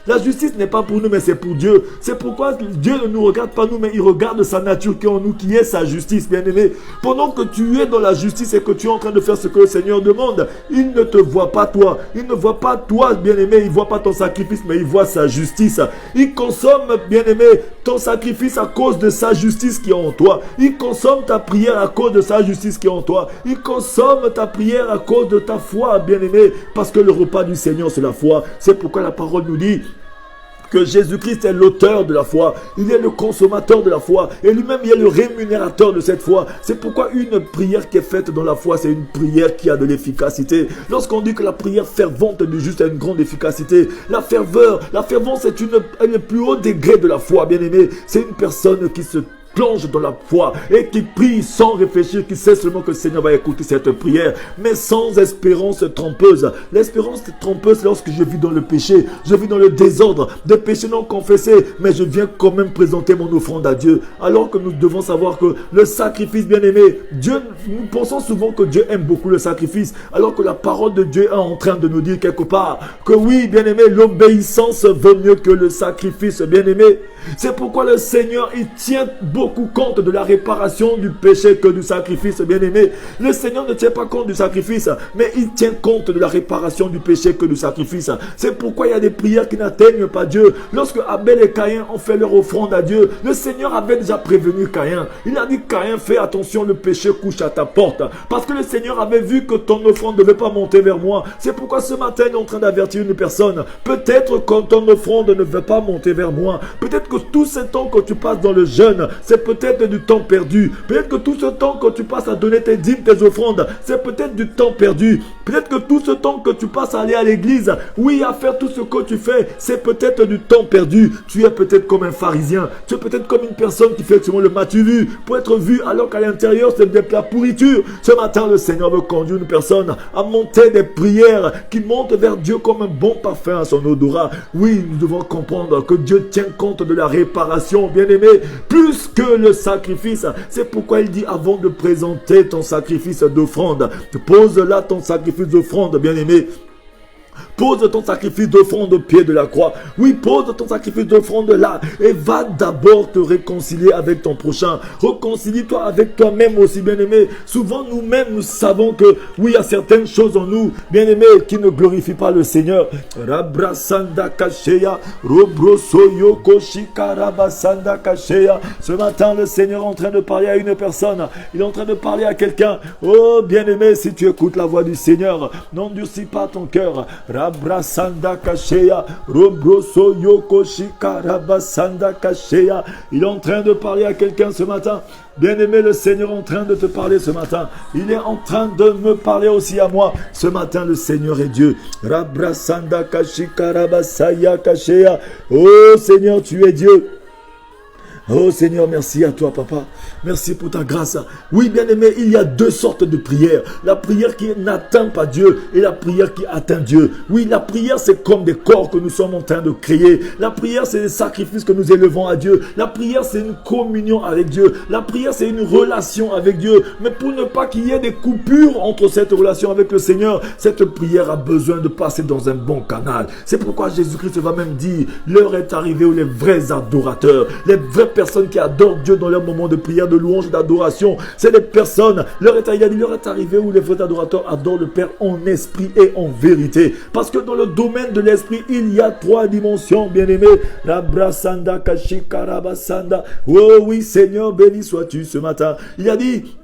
La justice n'est pas pour nous, mais c'est pour Dieu. C'est pourquoi Dieu ne nous regarde pas nous, mais il regarde sa nature qui est en nous, qui est sa justice, bien-aimé. Pendant que tu es dans la justice et que tu es en train de faire ce que le Seigneur demande, il ne te voit pas toi. Il ne voit pas toi, bien-aimé. Il ne voit pas ton sacrifice, mais il voit sa justice. Il consomme, bien-aimé, ton sacrifice à cause de sa justice qui est en toi. Il consomme ta prière à cause de sa justice qui est en toi. Il consomme ta prière à cause de ta foi, bien-aimé. Parce que le repas du Seigneur, c'est la foi. C'est pourquoi la parole nous dit que Jésus-Christ est l'auteur de la foi, il est le consommateur de la foi, et lui-même il est le rémunérateur de cette foi. C'est pourquoi une prière qui est faite dans la foi, c'est une prière qui a de l'efficacité. Lorsqu'on dit que la prière fervente du juste a une grande efficacité, la fervence est le plus haut degré de la foi, bien aimé. C'est une personne qui se plonge dans la foi et qui prie sans réfléchir, qui sait seulement que le Seigneur va écouter cette prière, mais sans espérance trompeuse. L'espérance trompeuse, c'est lorsque je vis dans le péché, je vis dans le désordre, des péchés non confessés, mais je viens quand même présenter mon offrande à Dieu. Alors que nous devons savoir que le sacrifice, bien aimé, nous pensons souvent que Dieu aime beaucoup le sacrifice, alors que la parole de Dieu est en train de nous dire quelque part que oui, bien aimé, l'obéissance vaut mieux que le sacrifice, bien aimé. C'est pourquoi le Seigneur, il tient beaucoup compte de la réparation du péché que du sacrifice, bien-aimé. Le Seigneur ne tient pas compte du sacrifice, mais il tient compte de la réparation du péché que du sacrifice. C'est pourquoi il y a des prières qui n'atteignent pas Dieu. Lorsque Abel et Caïn ont fait leur offrande à Dieu, le Seigneur avait déjà prévenu Caïn. Il a dit, Caïn, fais attention, le péché couche à ta porte. Parce que le Seigneur avait vu que ton offrande ne devait pas monter vers moi. C'est pourquoi ce matin, il est en train d'avertir une personne. Peut-être que ton offrande ne veut pas monter vers moi. Peut-être que tout ce temps que tu passes dans le jeûne, c'est peut-être du temps perdu. Peut-être que tout ce temps que tu passes à donner tes dîmes, tes offrandes, c'est peut-être du temps perdu. Peut-être que tout ce temps que tu passes à aller à l'église, oui, à faire tout ce que tu fais, c'est peut-être du temps perdu. Tu es peut-être comme un pharisien. Tu es peut-être comme une personne qui fait souvent le m'as-tu vu pour être vu, alors qu'à l'intérieur, c'est de la pourriture. Ce matin, le Seigneur veut conduire une personne à monter des prières qui montent vers Dieu comme un bon parfum à son odorat. Oui, nous devons comprendre que Dieu tient compte de la réparation, bien-aimé, plus que le sacrifice. C'est pourquoi il dit, avant de présenter ton sacrifice d'offrande, pose là ton sacrifice d'offrande, bien-aimé. Pose ton sacrifice d'offrande au pied de la croix. Oui, pose ton sacrifice d'offrande là. Et va d'abord te réconcilier avec ton prochain. Réconcilie-toi avec toi-même aussi, bien-aimé. Souvent, nous-mêmes, nous savons que, oui, il y a certaines choses en nous, bien-aimé, qui ne glorifient pas le Seigneur. Rabrasanda kasheya, robrosoyo koshikarabasanda kasheya. Ce matin, le Seigneur est en train de parler à une personne. Il est en train de parler à quelqu'un. Oh, bien-aimé, si tu écoutes la voix du Seigneur, n'endurcis pas ton cœur. Rabrasanda kasheya, robroso yoko shikarabasanda kasheya. Il est en train de parler à quelqu'un ce matin. Bien-aimé, le Seigneur est en train de te parler ce matin. Il est en train de me parler aussi à moi. Ce matin, le Seigneur est Dieu. Rabrasanda kashikarabasaya kasheya. Oh Seigneur, tu es Dieu. Oh Seigneur, merci à toi, papa. Merci pour ta grâce. Oui, bien-aimé, il y a deux sortes de prières. La prière qui n'atteint pas Dieu et la prière qui atteint Dieu. Oui, la prière, c'est comme des corps que nous sommes en train de créer. La prière, c'est des sacrifices que nous élevons à Dieu. La prière, c'est une communion avec Dieu. La prière, c'est une relation avec Dieu. Mais pour ne pas qu'il y ait des coupures entre cette relation avec le Seigneur, cette prière a besoin de passer dans un bon canal. C'est pourquoi Jésus-Christ va même dire, l'heure est arrivée où les vrais adorateurs, les vraies personnes qui adorent Dieu dans leur moment de prière, de louange, d'adoration, c'est des personnes, il a dit, l'heure est arrivée où les vrais adorateurs adorent le Père en esprit et en vérité. Parce que dans le domaine de l'esprit, il y a trois dimensions, bien-aimés. Rabrasanda kashikarabasanda. Oh oui, Seigneur, béni sois-tu ce matin. Il a dit,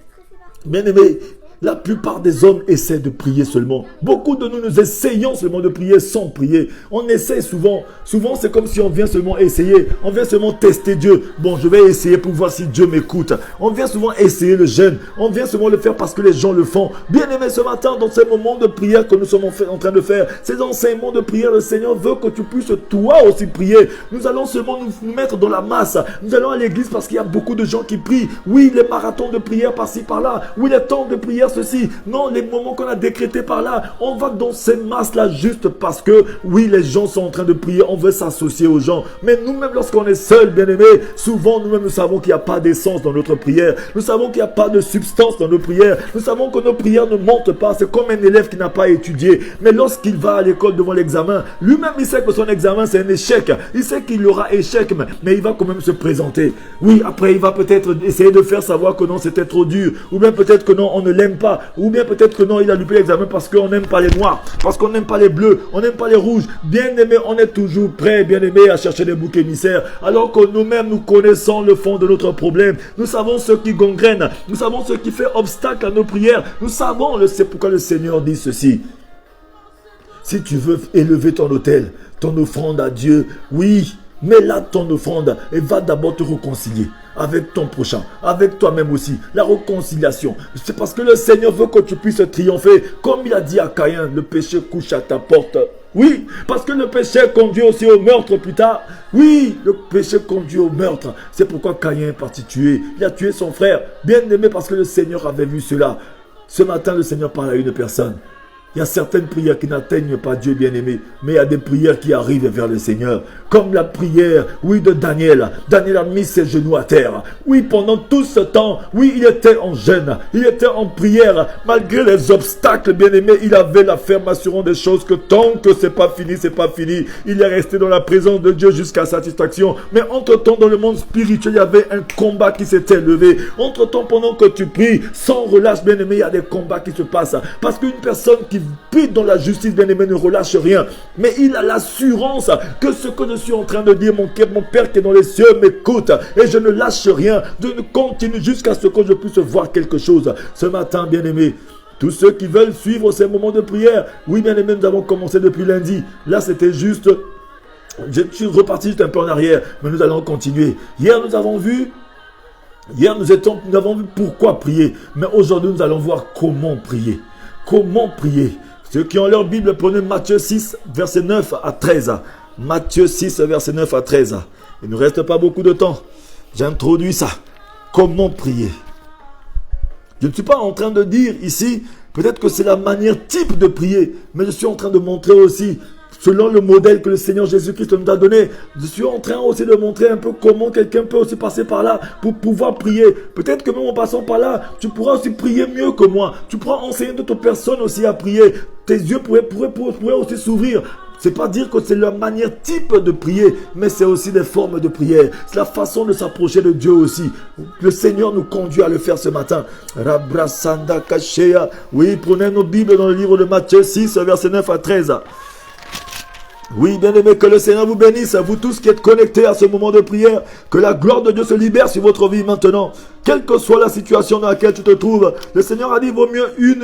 bien-aimé, La plupart des hommes essaient de prier seulement. Beaucoup de nous essayons seulement de prier sans prier. On essaie souvent. Souvent, c'est comme si on vient seulement essayer. On vient seulement tester Dieu. Bon, je vais essayer pour voir si Dieu m'écoute. On vient souvent essayer le jeûne. On vient souvent le faire parce que les gens le font. Bien aimé, ce matin, dans ces moments de prière que nous sommes en train de faire, ces enseignements de prière, le Seigneur veut que tu puisses toi aussi prier. Nous allons seulement nous mettre dans la masse. Nous allons à l'église parce qu'il y a beaucoup de gens qui prient. Oui, les marathons de prière par-ci, par-là. Oui, les temps de prière ceci. Non, les moments qu'on a décrétés par là, on va dans ces masses-là juste parce que, oui, les gens sont en train de prier, on veut s'associer aux gens. Mais nous-mêmes, lorsqu'on est seuls, bien-aimés, souvent, nous-mêmes, nous savons qu'il n'y a pas d'essence dans notre prière. Nous savons qu'il n'y a pas de substance dans nos prières. Nous savons que nos prières ne montent pas. C'est comme un élève qui n'a pas étudié. Mais lorsqu'il va à l'école devant l'examen, lui-même, il sait que son examen, c'est un échec. Il sait qu'il aura échec, mais il va quand même se présenter. Oui, après, il va peut-être essayer de faire savoir que non, c'était trop dur. Ou bien peut-être que non, on ne l'aime pas. Ou bien peut-être que non, il a loupé l'examen parce qu'on n'aime pas les noirs, parce qu'on n'aime pas les bleus, on n'aime pas les rouges. Bien aimé, on est toujours prêt, bien aimé, à chercher des boucs émissaires. Alors que nous-mêmes, nous connaissons le fond de notre problème. Nous savons ce qui gangrène. Nous savons ce qui fait obstacle à nos prières. Nous savons, c'est pourquoi le Seigneur dit ceci. Si tu veux élever ton autel, ton offrande à Dieu, oui, mets là ton offrande et va d'abord te réconcilier avec ton prochain, avec toi-même aussi. La réconciliation. C'est parce que le Seigneur veut que tu puisses triompher. Comme il a dit à Caïn, le péché couche à ta porte. Oui, parce que le péché conduit aussi au meurtre plus tard. Oui, le péché conduit au meurtre. C'est pourquoi Caïn est parti tuer. Il a tué son frère. Bien aimé parce que le Seigneur avait vu cela. Ce matin, le Seigneur parle à une personne. Il y a certaines prières qui n'atteignent pas Dieu bien-aimé, mais il y a des prières qui arrivent vers le Seigneur. Comme la prière, oui, de Daniel. Daniel a mis ses genoux à terre. Oui, pendant tout ce temps, oui, il était en jeûne, il était en prière. Malgré les obstacles, bien-aimé, il avait la ferme assurance des choses que tant que c'est pas fini, c'est pas fini. Il est resté dans la présence de Dieu jusqu'à satisfaction. Mais entre-temps, dans le monde spirituel, il y avait un combat qui s'était levé. Entre-temps, pendant que tu pries, sans relâche, bien-aimé, il y a des combats qui se passent. Parce qu'une personne qui prie dans la justice, bien-aimé, ne relâche rien. Mais il a l'assurance que ce que je suis en train de dire, mon Père qui est dans les cieux m'écoute. Et je ne lâche rien. Je ne continue jusqu'à ce que je puisse voir quelque chose. Ce matin, bien-aimé, tous ceux qui veulent suivre ces moments de prière, oui, bien-aimé, nous avons commencé depuis lundi. Là, c'était juste... Je suis reparti juste un peu en arrière, mais nous allons continuer. Hier, nous avons vu pourquoi prier. Mais aujourd'hui, nous allons voir comment prier. Comment prier? Ceux qui ont leur Bible, prenez Matthieu 6, verset 9 à 13. Matthieu 6, verset 9 à 13. Il ne nous reste pas beaucoup de temps. J'introduis ça. Comment prier? Je ne suis pas en train de dire ici, peut-être que c'est la manière type de prier, mais je suis en train de montrer aussi, selon le modèle que le Seigneur Jésus-Christ nous a donné, je suis en train aussi de montrer un peu comment quelqu'un peut aussi passer par là pour pouvoir prier. Peut-être que même en passant par là, tu pourras aussi prier mieux que moi. Tu pourras enseigner d'autres personnes aussi à prier. Tes yeux pourraient aussi s'ouvrir. C'est pas dire que c'est la manière type de prier, mais c'est aussi des formes de prière. C'est la façon de s'approcher de Dieu aussi. Le Seigneur nous conduit à le faire ce matin. Rabrasanda Kashea. Oui, prenez nos Bibles dans le livre de Matthieu 6, verset 9 à 13. Oui, bien-aimé, que le Seigneur vous bénisse, vous tous qui êtes connectés à ce moment de prière, que la gloire de Dieu se libère sur votre vie maintenant. Quelle que soit la situation dans laquelle tu te trouves, le Seigneur a dit, vaut mieux une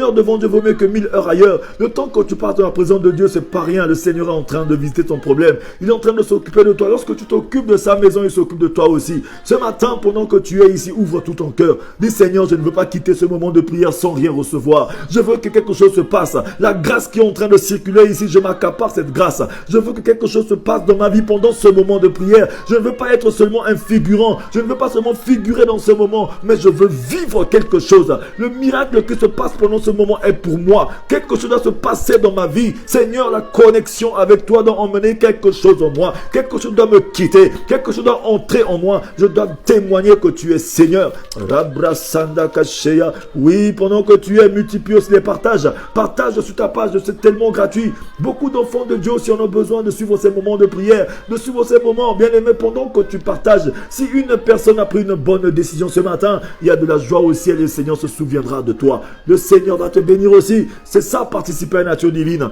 heure devant Dieu, vaut mieux que 1000 heures ailleurs. Le temps que tu passes dans la présence de Dieu, c'est pas rien. Le Seigneur est en train de visiter ton problème. Il est en train de s'occuper de toi. Lorsque tu t'occupes de sa maison, il s'occupe de toi aussi. Ce matin, pendant que tu es ici, ouvre tout ton cœur. Dis, Seigneur, je ne veux pas quitter ce moment de prière sans rien recevoir. Je veux que quelque chose se passe. La grâce qui est en train de circuler ici, je m'accapare cette grâce. Je veux que quelque chose se passe dans ma vie pendant ce moment de prière. Je ne veux pas être seulement un figurant. Je ne veux pas seulement figurer dans ce moment, mais je veux vivre quelque chose. Le miracle qui se passe pendant ce moment est pour moi. Quelque chose doit se passer dans ma vie. Seigneur, la connexion avec toi doit emmener quelque chose en moi. Quelque chose doit me quitter. Quelque chose doit entrer en moi. Je dois témoigner que tu es Seigneur. Rabrasanda Kashea. Oui, pendant que tu es, multiplie aussi les partages. Partage sur ta page, c'est tellement gratuit. Beaucoup d'enfants de Dieu aussi en ont besoin de suivre ces moments de prière, de suivre ces moments, bien aimé, pendant que tu partages. Si une personne a pris une bonne décision ce matin, il y a de la joie au ciel et le Seigneur se souviendra de toi. Le Seigneur va te bénir aussi. C'est ça, participer à la nature divine.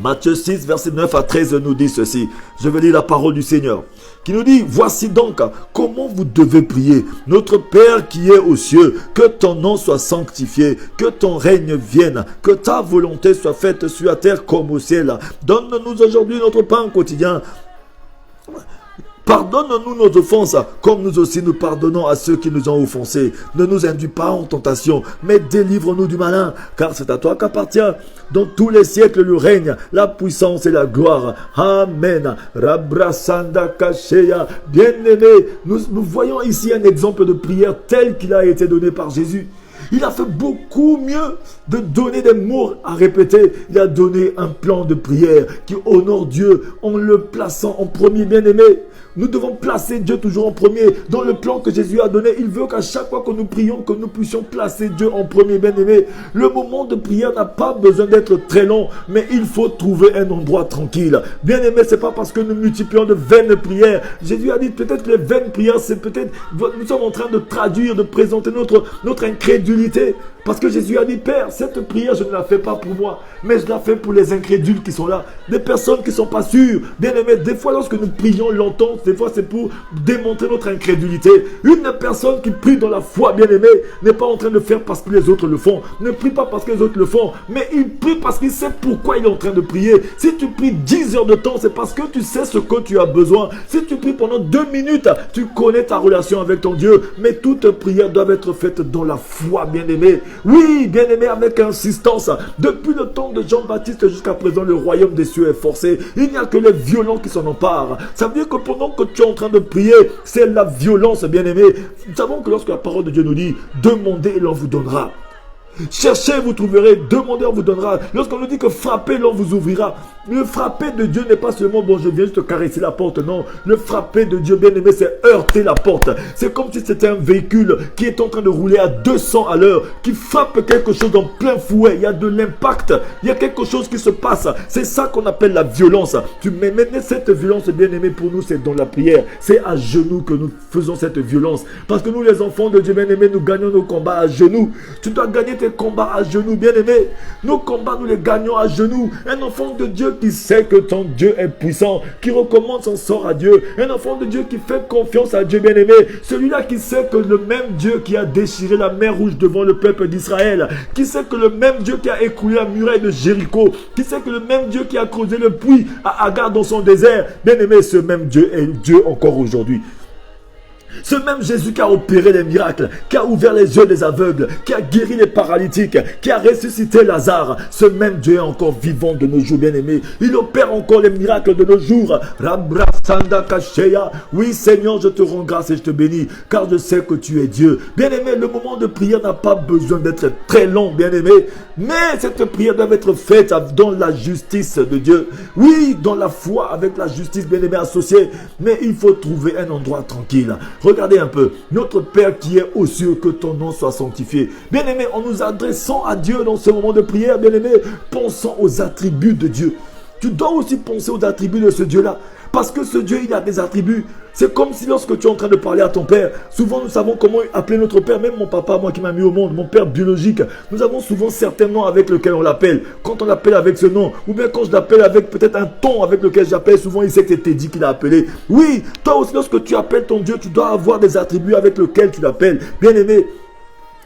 Matthieu 6, verset 9 à 13 nous dit ceci. Je vais lire la parole du Seigneur qui nous dit, voici donc comment vous devez prier. Notre Père qui est aux cieux, que ton nom soit sanctifié, que ton règne vienne, que ta volonté soit faite sur la terre comme au ciel. Donne-nous aujourd'hui notre pain quotidien. Pardonne-nous nos offenses, comme nous aussi nous pardonnons à ceux qui nous ont offensés. Ne nous induis pas en tentation, mais délivre-nous du malin, car c'est à toi qu'appartient dans tous les siècles le règne, la puissance et la gloire. Amen. Rabrasanda Kasheya. Bien-aimés, nous voyons ici un exemple de prière tel qu'il a été donné par Jésus. Il a fait beaucoup mieux de donner des mots à répéter. Il a donné un plan de prière qui honore Dieu en le plaçant en premier. Bien-aimé, nous devons placer Dieu toujours en premier. Dans le plan que Jésus a donné, il veut qu'à chaque fois que nous prions, que nous puissions placer Dieu en premier. Bien-aimé, le moment de prière n'a pas besoin d'être très long, mais il faut trouver un endroit tranquille. Bien-aimé, c'est pas parce que nous multiplions de vaines prières. Jésus a dit peut-être que les vaines prières, c'est peut-être, nous sommes en train de traduire, de présenter notre incrédulité. Parce que Jésus a dit, Père, cette prière, je ne la fais pas pour moi, mais je la fais pour les incrédules qui sont là, des personnes qui ne sont pas sûres. Bien aimé, des fois, lorsque nous prions longtemps, des fois, c'est pour démontrer notre incrédulité. Une personne qui prie dans la foi, bien aimé, n'est pas en train de faire parce que les autres le font. Ne prie pas parce que les autres le font, mais il prie parce qu'il sait pourquoi il est en train de prier. Si tu pries 10 heures de temps, c'est parce que tu sais ce que tu as besoin. Si tu pries pendant 2 minutes, tu connais ta relation avec ton Dieu. Mais toute prière doit être faite dans la foi, bien aimé. Oui, bien-aimé, avec insistance. Depuis le temps de Jean-Baptiste jusqu'à présent, le royaume des cieux est forcé. Il n'y a que les violents qui s'en emparent. Ça veut dire que pendant que tu es en train de prier, c'est la violence, bien-aimé. Nous savons que lorsque la parole de Dieu nous dit, demandez et l'on vous donnera. Cherchez, vous trouverez. Demandez, on vous donnera. Lorsqu'on nous dit que frappez, l'on vous ouvrira. Le frapper de Dieu n'est pas seulement, bon, je viens juste caresser la porte. Non, le frapper de Dieu, bien aimé, c'est heurter la porte. C'est comme si c'était un véhicule qui est en train de rouler à 200 à l'heure, qui frappe quelque chose en plein fouet. Il y a de l'impact. Il y a quelque chose qui se passe. C'est ça qu'on appelle la violence. Mais maintenant, cette violence, bien aimé, pour nous, c'est dans la prière. C'est à genoux que nous faisons cette violence. Parce que nous, les enfants de Dieu, bien aimé, nous gagnons nos combats à genoux. Tu dois gagner tes combats à genoux, bien aimé. Nos combats, nous les gagnons à genoux. Un enfant de Dieu qui sait que ton Dieu est puissant, qui recommande son sort à Dieu. Un enfant de Dieu qui fait confiance à Dieu, bien aimé. Celui-là qui sait que le même Dieu qui a déchiré la mer rouge devant le peuple d'Israël, qui sait que le même Dieu qui a écoulé la muraille de Jéricho, qui sait que le même Dieu qui a creusé le puits à Agar dans son désert, bien aimé, ce même Dieu est Dieu encore aujourd'hui. Ce même Jésus qui a opéré les miracles, qui a ouvert les yeux des aveugles, qui a guéri les paralytiques, qui a ressuscité Lazare, ce même Dieu est encore vivant de nos jours, bien-aimés. Il opère encore les miracles de nos jours. Oui, Seigneur, je te rends grâce et je te bénis, car je sais que tu es Dieu. Bien-aimé, le moment de prière n'a pas besoin d'être très long, bien-aimé, mais cette prière doit être faite dans la justice de Dieu. Oui, dans la foi, avec la justice, bien-aimé, associée, mais il faut trouver un endroit tranquille. Regardez un peu, notre Père qui est aux cieux, que ton nom soit sanctifié. Bien-aimé, en nous adressant à Dieu dans ce moment de prière, bien-aimé, pensons aux attributs de Dieu. Tu dois aussi penser aux attributs de ce Dieu-là. Parce que ce Dieu, il a des attributs. C'est comme si lorsque tu es en train de parler à ton père, souvent nous savons comment appeler notre père, même mon papa, moi qui m'a mis au monde, mon père biologique, nous avons souvent certains noms avec lesquels on l'appelle. Quand on l'appelle avec ce nom, ou bien quand je l'appelle avec peut-être un ton avec lequel j'appelle, souvent il sait que c'est Teddy qui l'a appelé. Oui, toi aussi lorsque tu appelles ton Dieu, tu dois avoir des attributs avec lesquels tu l'appelles. Bien aimé,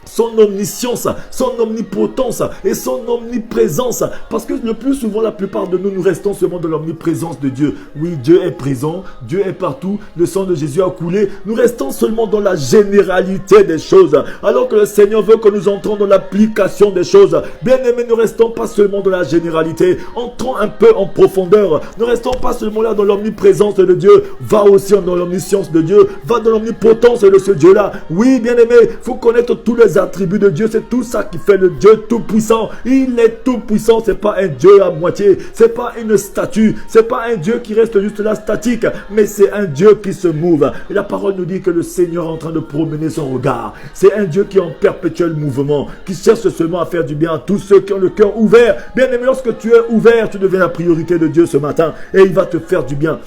son omniscience, son omnipotence et son omniprésence. Parce que le plus souvent, la plupart de nous, nous restons seulement dans l'omniprésence de Dieu. Oui, Dieu est présent, Dieu est partout, le sang de Jésus a coulé. Nous restons seulement dans la généralité des choses. Alors que le Seigneur veut que nous entrons dans l'application des choses. Bien aimés, ne restons pas seulement dans la généralité. Entrons un peu en profondeur. Ne restons pas seulement là dans l'omniprésence de Dieu. Va aussi dans l'omniscience de Dieu. Va dans l'omnipotence de ce Dieu-là. Oui, bien aimé, il faut connaître tous les attributs de Dieu, c'est tout ça qui fait le Dieu tout-puissant. Il est tout-puissant, c'est pas un Dieu à moitié, c'est pas une statue, c'est pas un Dieu qui reste juste là statique, mais c'est un Dieu qui se mouve. Et la parole nous dit que le Seigneur est en train de promener son regard. C'est un Dieu qui est en perpétuel mouvement, qui cherche seulement à faire du bien à tous ceux qui ont le cœur ouvert. Bien aimé, lorsque tu es ouvert, tu deviens la priorité de Dieu ce matin et il va te faire du bien.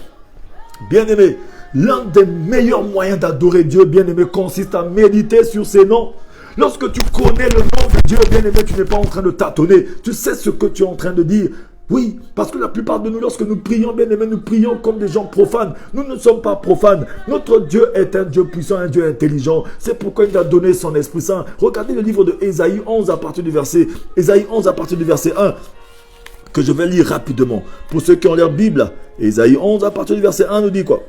Bien aimé, l'un des meilleurs moyens d'adorer Dieu, bien aimé, consiste à méditer sur ses noms. Lorsque tu connais le nom de Dieu, bien aimé, tu n'es pas en train de tâtonner. Tu sais ce que tu es en train de dire. Oui, parce que la plupart de nous, lorsque nous prions, bien aimés, nous prions comme des gens profanes. Nous ne sommes pas profanes. Notre Dieu est un Dieu puissant, un Dieu intelligent. C'est pourquoi il a donné son Esprit Saint. Regardez le livre de Ésaïe 11 à partir du verset 1, que je vais lire rapidement. Pour ceux qui ont leur Bible, Ésaïe 11 à partir du verset 1 nous dit quoi?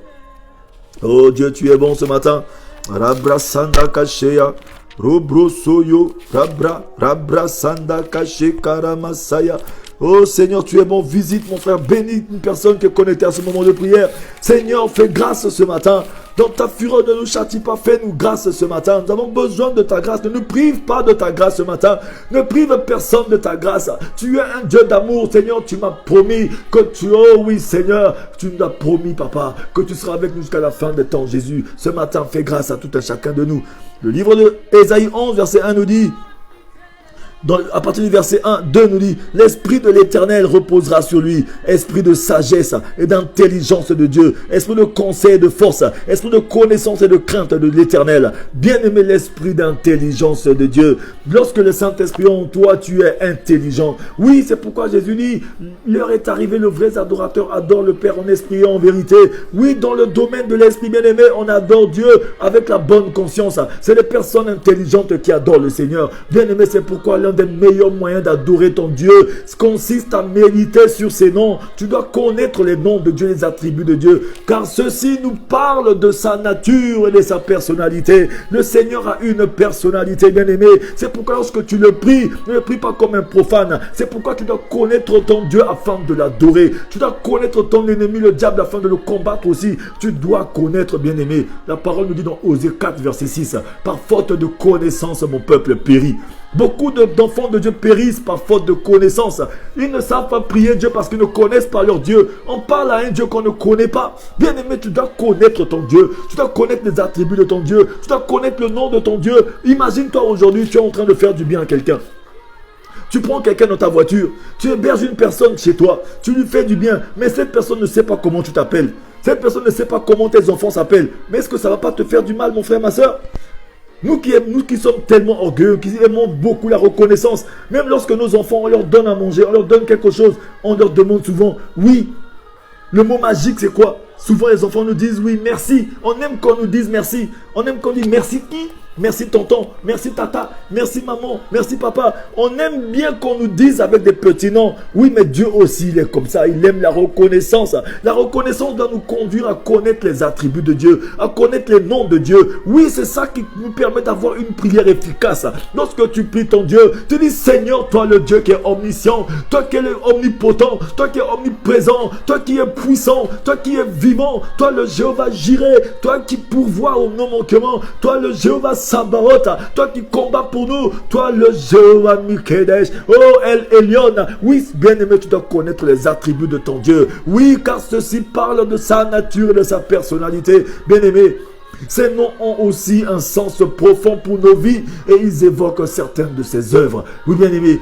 Oh Dieu, tu es bon ce matin. Rabra sanda kashea, robro soyo, rabra sanda kashe karamasaya. Oh Seigneur, tu es bon, visite mon frère, bénis une personne qui est connectée à ce moment de prière. Seigneur, fais grâce ce matin. Dans ta fureur, ne nous châtie pas, fais-nous grâce ce matin. Nous avons besoin de ta grâce. Ne nous prive pas de ta grâce ce matin. Ne prive personne de ta grâce. Tu es un Dieu d'amour, Seigneur. Tu m'as promis que oh oui, Seigneur, tu nous as promis, Papa, que tu seras avec nous jusqu'à la fin des temps, Jésus. Ce matin, fais grâce à tout un chacun de nous. Le livre de Ésaïe 11, verset 1 nous dit, à partir du verset 1, 2 nous dit, l'Esprit de l'Éternel reposera sur lui, esprit de sagesse et d'intelligence de Dieu, esprit de conseil et de force, esprit de connaissance et de crainte de l'Éternel. Bien-aimé, l'esprit d'intelligence de Dieu. Lorsque le Saint-Esprit est en toi, tu es intelligent. Oui, c'est pourquoi Jésus dit, l'heure est arrivée, le vrai adorateur adore le Père en esprit et en vérité. Oui, dans le domaine de l'esprit, bien-aimé, on adore Dieu avec la bonne conscience. C'est les personnes intelligentes qui adorent le Seigneur. Bien-aimé, c'est pourquoi l'un des meilleurs moyens d'adorer ton Dieu consiste à méditer sur ses noms. Tu dois connaître les noms de Dieu, les attributs de Dieu, car ceci nous parle de sa nature et de sa personnalité. Le Seigneur a une personnalité, bien-aimé. C'est pourquoi lorsque tu le pries, ne le prie pas comme un profane. C'est pourquoi tu dois connaître ton Dieu afin de l'adorer. Tu dois connaître ton ennemi, le diable, afin de le combattre aussi. Tu dois connaître, bien-aimé. La parole nous dit dans Osée 4, verset 6, par faute de connaissance, mon peuple périt. Beaucoup d'enfants de Dieu périssent par faute de connaissance. Ils ne savent pas prier Dieu parce qu'ils ne connaissent pas leur Dieu. On parle à un Dieu qu'on ne connaît pas. Bien aimé, tu dois connaître ton Dieu. Tu dois connaître les attributs de ton Dieu. Tu dois connaître le nom de ton Dieu. Imagine-toi aujourd'hui, tu es en train de faire du bien à quelqu'un. Tu prends quelqu'un dans ta voiture. Tu héberges une personne chez toi. Tu lui fais du bien. Mais cette personne ne sait pas comment tu t'appelles. Cette personne ne sait pas comment tes enfants s'appellent. Mais est-ce que ça ne va pas te faire du mal, mon frère, ma soeur? Nous qui sommes tellement orgueilleux, qui aimons beaucoup la reconnaissance, même lorsque nos enfants, on leur donne à manger, on leur donne quelque chose, on leur demande souvent, oui, le mot magique c'est quoi? Souvent les enfants nous disent oui, merci. On aime qu'on nous dise merci. On aime qu'on dise merci qui? Merci tonton, merci tata, merci maman, merci papa. On aime bien qu'on nous dise avec des petits noms. Oui, mais Dieu aussi, il est comme ça. Il aime la reconnaissance. La reconnaissance doit nous conduire à connaître les attributs de Dieu, à connaître les noms de Dieu. Oui, c'est ça qui nous permet d'avoir une prière efficace. Lorsque tu pries ton Dieu, tu dis Seigneur, toi le Dieu qui est omniscient, toi qui es omnipotent, toi qui es omniprésent, toi qui es puissant, toi qui es vivant, toi le Jéhovah Jireh, toi qui pourvois au non manquement, toi le Jéhovah Sabaoth, toi qui combats pour nous, toi le Jéhovah Mikadesh, oh El Elyon. Oui, bien-aimé, tu dois connaître les attributs de ton Dieu. Oui, car ceci parle de sa nature et de sa personnalité. Bien-aimé, ces noms ont aussi un sens profond pour nos vies et ils évoquent certaines de ses œuvres. Oui, bien-aimé,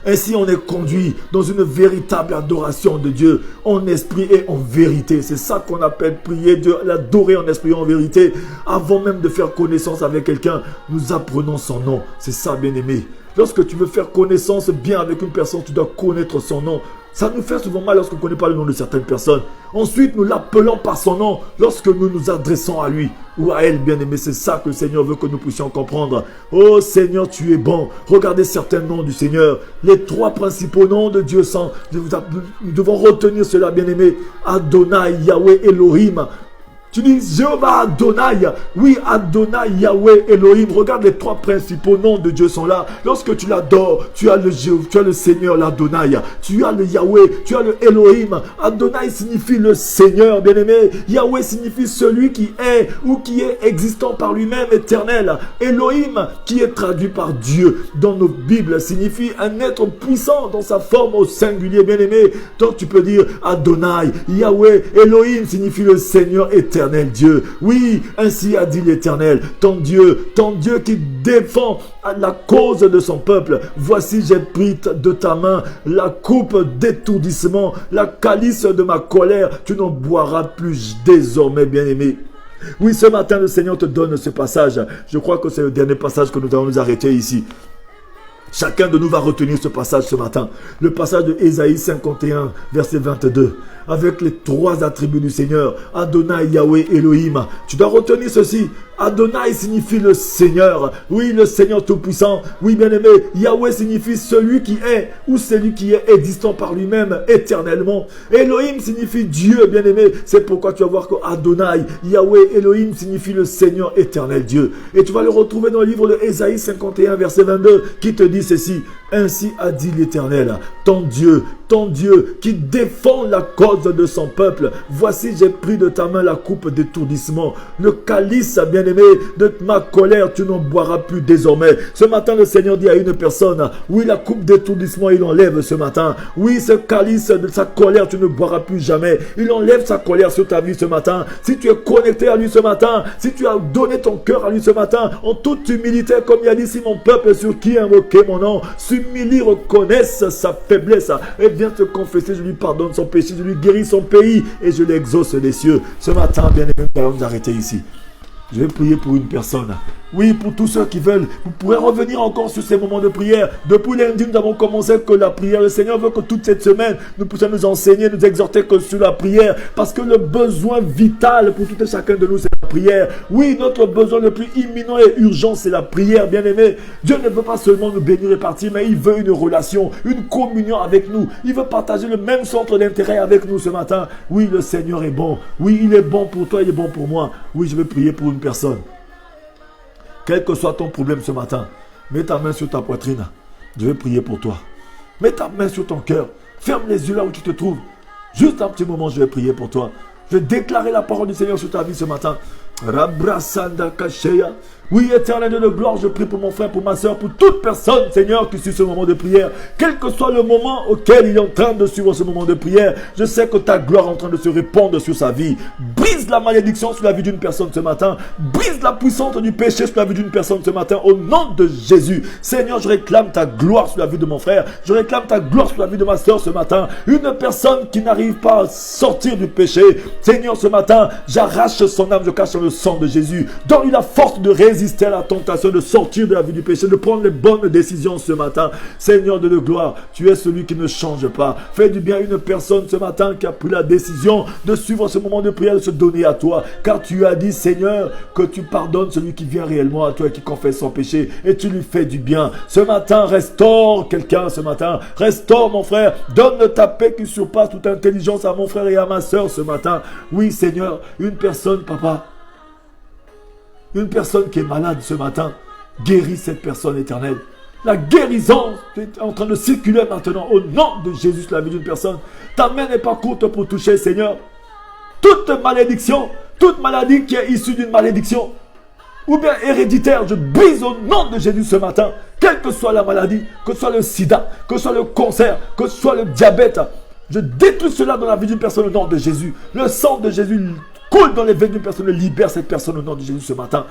ainsi, on est conduit dans une véritable adoration de Dieu, en esprit et en vérité. C'est ça qu'on appelle prier Dieu, l'adorer en esprit et en vérité. Avant même de faire connaissance avec quelqu'un, nous apprenons son nom. C'est ça, bien-aimé. Lorsque tu veux faire connaissance bien avec une personne, tu dois connaître son nom. Ça nous fait souvent mal lorsqu'on ne connaît pas le nom de certaines personnes. Ensuite, nous l'appelons par son nom lorsque nous nous adressons à lui ou à elle, bien-aimé. C'est ça que le Seigneur veut que nous puissions comprendre. Oh Seigneur, tu es bon. Regardez certains noms du Seigneur. Les trois principaux noms de Dieu sont... Nous devons retenir cela, bien-aimé. Adonai, Yahweh, Elohim. Tu dis Jéhovah Adonai. Oui, Adonai, Yahweh, Elohim. Regarde, les trois principaux noms de Dieu sont là. Lorsque tu l'adores, tu as le Seigneur, l'Adonai. Tu as le Yahweh, tu as le Elohim. Adonai signifie le Seigneur, bien-aimé. Yahweh signifie celui qui est ou qui est existant par lui-même, éternel. Elohim, qui est traduit par Dieu dans nos Bibles, signifie un être puissant dans sa forme au singulier, bien-aimé. Donc tu peux dire Adonai, Yahweh, Elohim signifie le Seigneur éternel. Dieu. Oui, ainsi a dit l'Éternel, ton Dieu qui défend la cause de son peuple. Voici, j'ai pris de ta main la coupe d'étourdissement, la calice de ma colère. Tu n'en boiras plus désormais, bien-aimé. Oui, ce matin, le Seigneur te donne ce passage. Je crois que c'est le dernier passage que nous allons nous arrêter ici. Chacun de nous va retenir ce passage ce matin. Le passage de Ésaïe 51, verset 22. Avec les 3 attributs du Seigneur. Adonai, Yahweh, Elohim. Tu dois retenir ceci. Adonai signifie le Seigneur. Oui, le Seigneur Tout-Puissant. Oui, bien-aimé. Yahweh signifie celui qui est ou celui qui est existant par lui-même éternellement. Elohim signifie Dieu, bien-aimé. C'est pourquoi tu vas voir que Adonai, Yahweh, Elohim signifie le Seigneur éternel Dieu. Et tu vas le retrouver dans le livre de Ésaïe 51, verset 22, qui te dit ceci. Ainsi a dit l'Éternel, ton Dieu qui défend la cause de son peuple. Voici, j'ai pris de ta main la coupe d'étourdissement. Le calice, bien-aimé, de ma colère, tu n'en boiras plus désormais. Ce matin, le Seigneur dit à une personne, oui, la coupe d'étourdissement, il enlève ce matin. Oui, ce calice de sa colère, tu ne boiras plus jamais. Il enlève sa colère sur ta vie ce matin. Si tu es connecté à lui ce matin, si tu as donné ton cœur à lui ce matin, en toute humilité, comme il a dit, si mon peuple sur qui invoquer mon nom, s'humilie, reconnaisse sa faiblesse et vient te confesser, je lui pardonne son péché, je lui guéris son pays et je l'exauce des cieux. Ce matin, bien aimé, nous allons nous arrêter ici. Je vais prier pour une personne. Oui, pour tous ceux qui veulent, vous pourrez revenir encore sur ces moments de prière. Depuis lundi, nous avons commencé que la prière. Le Seigneur veut que toute cette semaine, nous puissions nous enseigner, nous exhorter que sur la prière. Parce que le besoin vital pour tout et chacun de nous, c'est la prière. Oui, notre besoin le plus imminent et urgent, c'est la prière, bien-aimé. Dieu ne veut pas seulement nous bénir et partir, mais il veut une relation, une communion avec nous. Il veut partager le même centre d'intérêt avec nous ce matin. Oui, le Seigneur est bon. Oui, il est bon pour toi, il est bon pour moi. Oui, je vais prier pour une personne. Quel que soit ton problème ce matin, mets ta main sur ta poitrine. Je vais prier pour toi. Mets ta main sur ton cœur. Ferme les yeux là où tu te trouves. Juste un petit moment, je vais prier pour toi. Je vais déclarer la parole du Seigneur sur ta vie ce matin. Rabrasanda Kasheya. Oui, éternel Dieu de gloire, je prie pour mon frère, pour ma soeur, pour toute personne, Seigneur, qui suit ce moment de prière. Quel que soit le moment auquel il est en train de suivre ce moment de prière, je sais que ta gloire est en train de se répandre sur sa vie. Brise la malédiction sur la vie d'une personne ce matin. Brise la puissance du péché sur la vie d'une personne ce matin. Au nom de Jésus. Seigneur, je réclame ta gloire sur la vie de mon frère. Je réclame ta gloire sur la vie de ma soeur ce matin. Une personne qui n'arrive pas à sortir du péché. Seigneur, ce matin, j'arrache son âme, je cache le sang de Jésus. Donne-lui la force de résister à la tentation, de sortir de la vie du péché, de prendre les bonnes décisions ce matin. Seigneur de gloire, tu es celui qui ne change pas. Fais du bien à une personne ce matin qui a pris la décision de suivre ce moment de prière, de se donner à toi. Car tu as dit, Seigneur, que tu pardonnes celui qui vient réellement à toi et qui confesse son péché. Et tu lui fais du bien. Ce matin, restaure quelqu'un ce matin. Restaure mon frère. Donne ta paix qui surpasse toute intelligence à mon frère et à ma soeur ce matin. Oui, Seigneur, une personne, papa, une personne qui est malade ce matin, guéris cette personne éternelle. La guérison est en train de circuler maintenant au nom de Jésus sur la vie d'une personne. Ta main n'est pas courte pour toucher, Seigneur. Toute malédiction, toute maladie qui est issue d'une malédiction ou bien héréditaire, je brise au nom de Jésus ce matin. Quelle que soit la maladie, que ce soit le sida, que ce soit le cancer, que ce soit le diabète, je détruis cela dans la vie d'une personne au nom de Jésus. Le sang de Jésus coule dans les veines d'une personne, libère cette personne au nom de Jésus ce matin.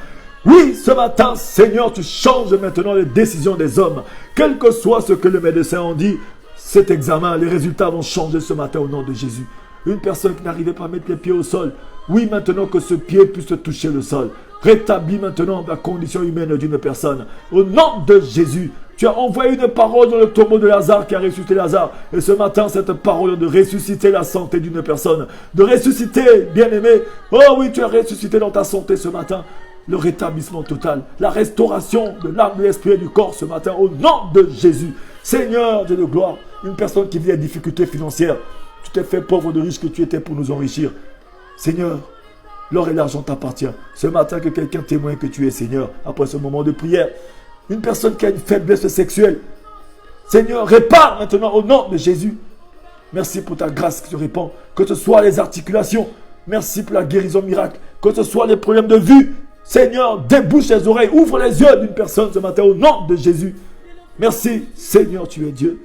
Oui, ce matin, Seigneur, tu changes maintenant les décisions des hommes. Quel que soit ce que les médecins ont dit, cet examen, les résultats vont changer ce matin au nom de Jésus. Une personne qui n'arrivait pas à mettre les pieds au sol, oui, maintenant que ce pied puisse toucher le sol. Rétablis maintenant la condition humaine d'une personne. Au nom de Jésus, tu as envoyé une parole dans le tombeau de Lazare qui a ressuscité Lazare. Et ce matin, cette parole de ressusciter la santé d'une personne. De ressusciter, bien-aimé. Oh oui, tu as ressuscité dans ta santé ce matin. Le rétablissement total. La restauration de l'âme, de l'esprit et du corps ce matin. Au nom de Jésus. Seigneur, Dieu de gloire. Une personne qui vit des difficultés financières. Tu t'es fait pauvre de riche que tu étais pour nous enrichir. Seigneur, l'or et l'argent t'appartiennent. Ce matin, que quelqu'un témoigne que tu es Seigneur. Après ce moment de prière. Une personne qui a une faiblesse sexuelle. Seigneur, répare maintenant au nom de Jésus. Merci pour ta grâce qui se répand. Que ce soit les articulations. Merci pour la guérison miracle. Que ce soit les problèmes de vue. Seigneur, débouche les oreilles. Ouvre les yeux d'une personne ce matin au nom de Jésus. Merci, Seigneur, tu es Dieu.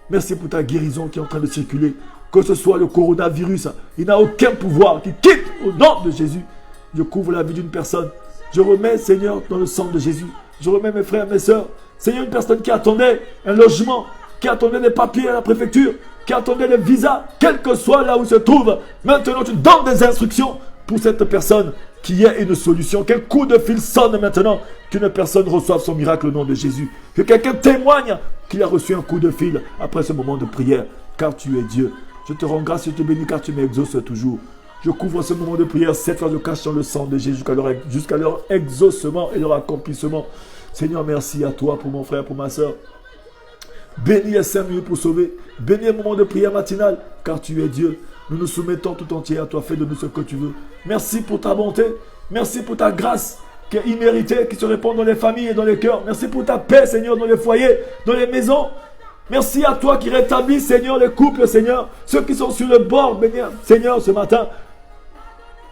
Merci pour ta guérison qui est en train de circuler. Que ce soit le coronavirus. Il n'a aucun pouvoir qui quitte au nom de Jésus. Je couvre la vie d'une personne. Je remets, Seigneur, dans le sang de Jésus. Je remets mes frères et mes soeurs. Seigneur, une personne qui attendait un logement, qui attendait des papiers à la préfecture, qui attendait le visa, quel que soit là où il se trouve. Maintenant, tu donnes des instructions pour cette personne qu'il y ait une solution. Qu'un coup de fil sonne maintenant, qu'une personne reçoive son miracle au nom de Jésus. Que quelqu'un témoigne qu'il a reçu un coup de fil après ce moment de prière, car tu es Dieu. Je te rends grâce, je te bénis, car tu m'exauces toujours. Je couvre ce moment de prière, 7 fois je cache dans le sang de Jésus jusqu'à leur exaucement et leur accomplissement. Seigneur, merci à toi pour mon frère, pour ma soeur. Bénis les 5 minutes pour sauver. Bénis le moment de prière matinale, car tu es Dieu. Nous nous soumettons tout entier à toi. Fais de nous ce que tu veux. Merci pour ta bonté. Merci pour ta grâce qui est imméritée, qui se répand dans les familles et dans les cœurs. Merci pour ta paix, Seigneur, dans les foyers, dans les maisons. Merci à toi qui rétablis, Seigneur, les couples, Seigneur. Ceux qui sont sur le bord, Seigneur, ce matin,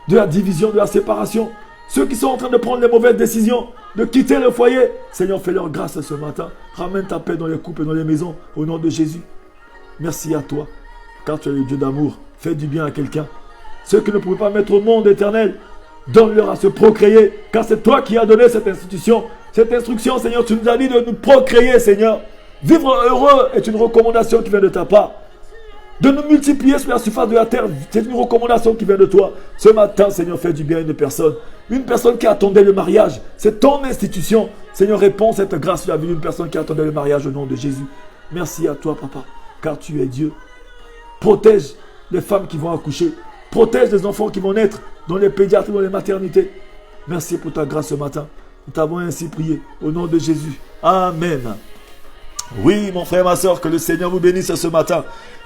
de la division, de la séparation. Ceux qui sont en train de prendre les mauvaises décisions, de quitter le foyer. Seigneur, fais-leur grâce ce matin. Ramène ta paix dans les couples et dans les maisons, au nom de Jésus. Merci à toi, car tu es le Dieu d'amour. Fais du bien à quelqu'un. Ceux qui ne pouvaient pas mettre au monde éternel, donne-leur à se procréer, car c'est toi qui as donné cette institution. Cette instruction, Seigneur, tu nous as dit de nous procréer, Seigneur. Vivre heureux est une recommandation qui vient de ta part. De nous multiplier sur la surface de la terre, c'est une recommandation qui vient de toi. Ce matin, Seigneur, fais du bien à une personne. Une personne qui attendait le mariage. C'est ton institution. Seigneur, réponds cette grâce sur la vie d'une personne qui attendait le mariage au nom de Jésus. Merci à toi, Papa, car tu es Dieu. Protège les femmes qui vont accoucher. Protège les enfants qui vont naître dans les pédiatres, dans les maternités. Merci pour ta grâce ce matin. Nous t'avons ainsi prié au nom de Jésus. Amen. Oui, mon frère, ma soeur, que le Seigneur vous bénisse ce matin.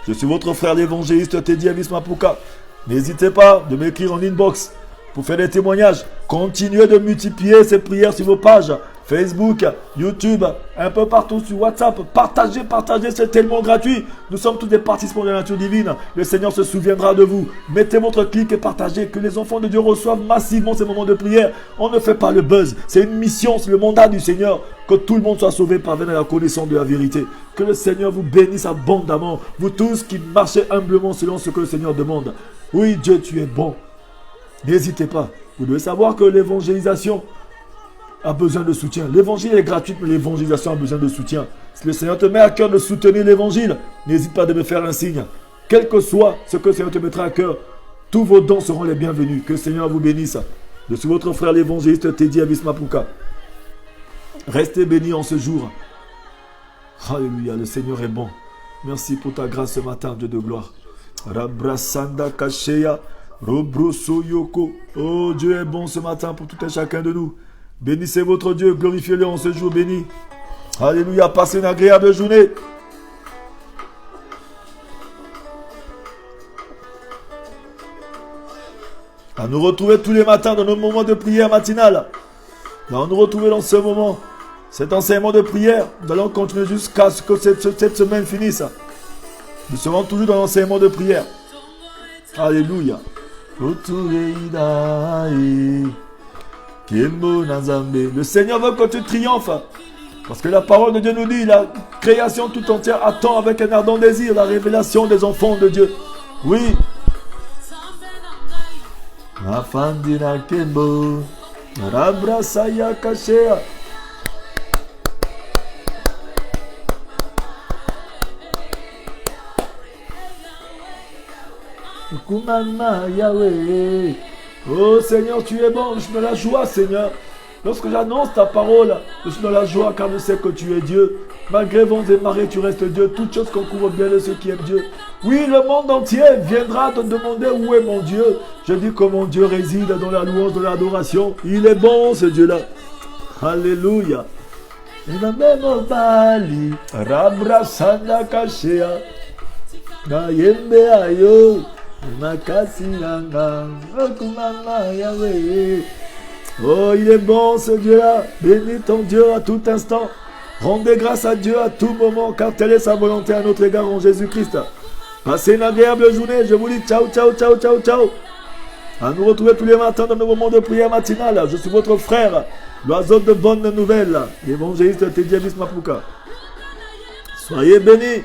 Je suis votre frère l'évangéliste Teddy Avis Mapuka. N'hésitez pas de m'écrire en inbox pour faire des témoignages. Continuez de multiplier ces prières sur vos pages Facebook, YouTube, un peu partout sur WhatsApp. Partagez, c'est tellement gratuit. Nous sommes tous des participants de la nature divine. Le Seigneur se souviendra de vous. Mettez votre clic et partagez. Que les enfants de Dieu reçoivent massivement ces moments de prière. On ne fait pas le buzz. C'est une mission, c'est le mandat du Seigneur. Que tout le monde soit sauvé, parvenant à la connaissance de la vérité. Que le Seigneur vous bénisse abondamment. Vous tous qui marchez humblement selon ce que le Seigneur demande. Oui, Dieu, tu es bon. N'hésitez pas. Vous devez savoir que l'évangélisation a besoin de soutien. L'évangile est gratuit, mais l'évangélisation a besoin de soutien. Si le Seigneur te met à cœur de soutenir l'évangile, n'hésite pas de me faire un signe. Quel que soit ce que le Seigneur te mettra à cœur, tous vos dons seront les bienvenus. Que le Seigneur vous bénisse. Je suis votre frère l'évangéliste Teddy Avis Mapuka. Restez bénis en ce jour. Alléluia, le Seigneur est bon. Merci pour ta grâce ce matin, Dieu de gloire. Rabrasanda Kasheya, Robroso Yoko. Oh, Dieu est bon ce matin pour tout et chacun de nous. Bénissez votre Dieu, glorifiez-le en ce jour béni. Alléluia, passez une agréable journée. À nous retrouver tous les matins dans nos moments de prière matinale. À nous retrouver dans ce moment. Cet enseignement de prière, nous allons continuer jusqu'à ce que cette semaine finisse. Nous serons toujours dans l'enseignement de prière. Alléluia. Le Seigneur veut que tu triomphes. Parce que la parole de Dieu nous dit, la création tout entière attend avec un ardent désir la révélation des enfants de Dieu. Oui. Yahweh. Oh Seigneur, tu es bon, je suis dans la joie, Seigneur. Lorsque j'annonce ta parole, je suis dans la joie car je sais que tu es Dieu. Malgré vents et marées, tu restes Dieu. Toutes choses concourent bien de ceux qui aiment Dieu. Oui, le monde entier viendra te demander où est mon Dieu. Je dis que mon Dieu réside dans la louange, dans l'adoration. Il est bon ce Dieu-là. Alléluia. Oh, il est bon ce Dieu-là. Bénis ton Dieu à tout instant. Rendez grâce à Dieu à tout moment, car telle est sa volonté à notre égard en Jésus-Christ. Passez une agréable journée. Je vous dis ciao, ciao, ciao, ciao, ciao. À nous retrouver tous les matins dans nos moments de prière matinale. Je suis votre frère, l'oiseau de bonnes nouvelles, l'évangéliste Teddy Avis Mapuka. Soyez bénis.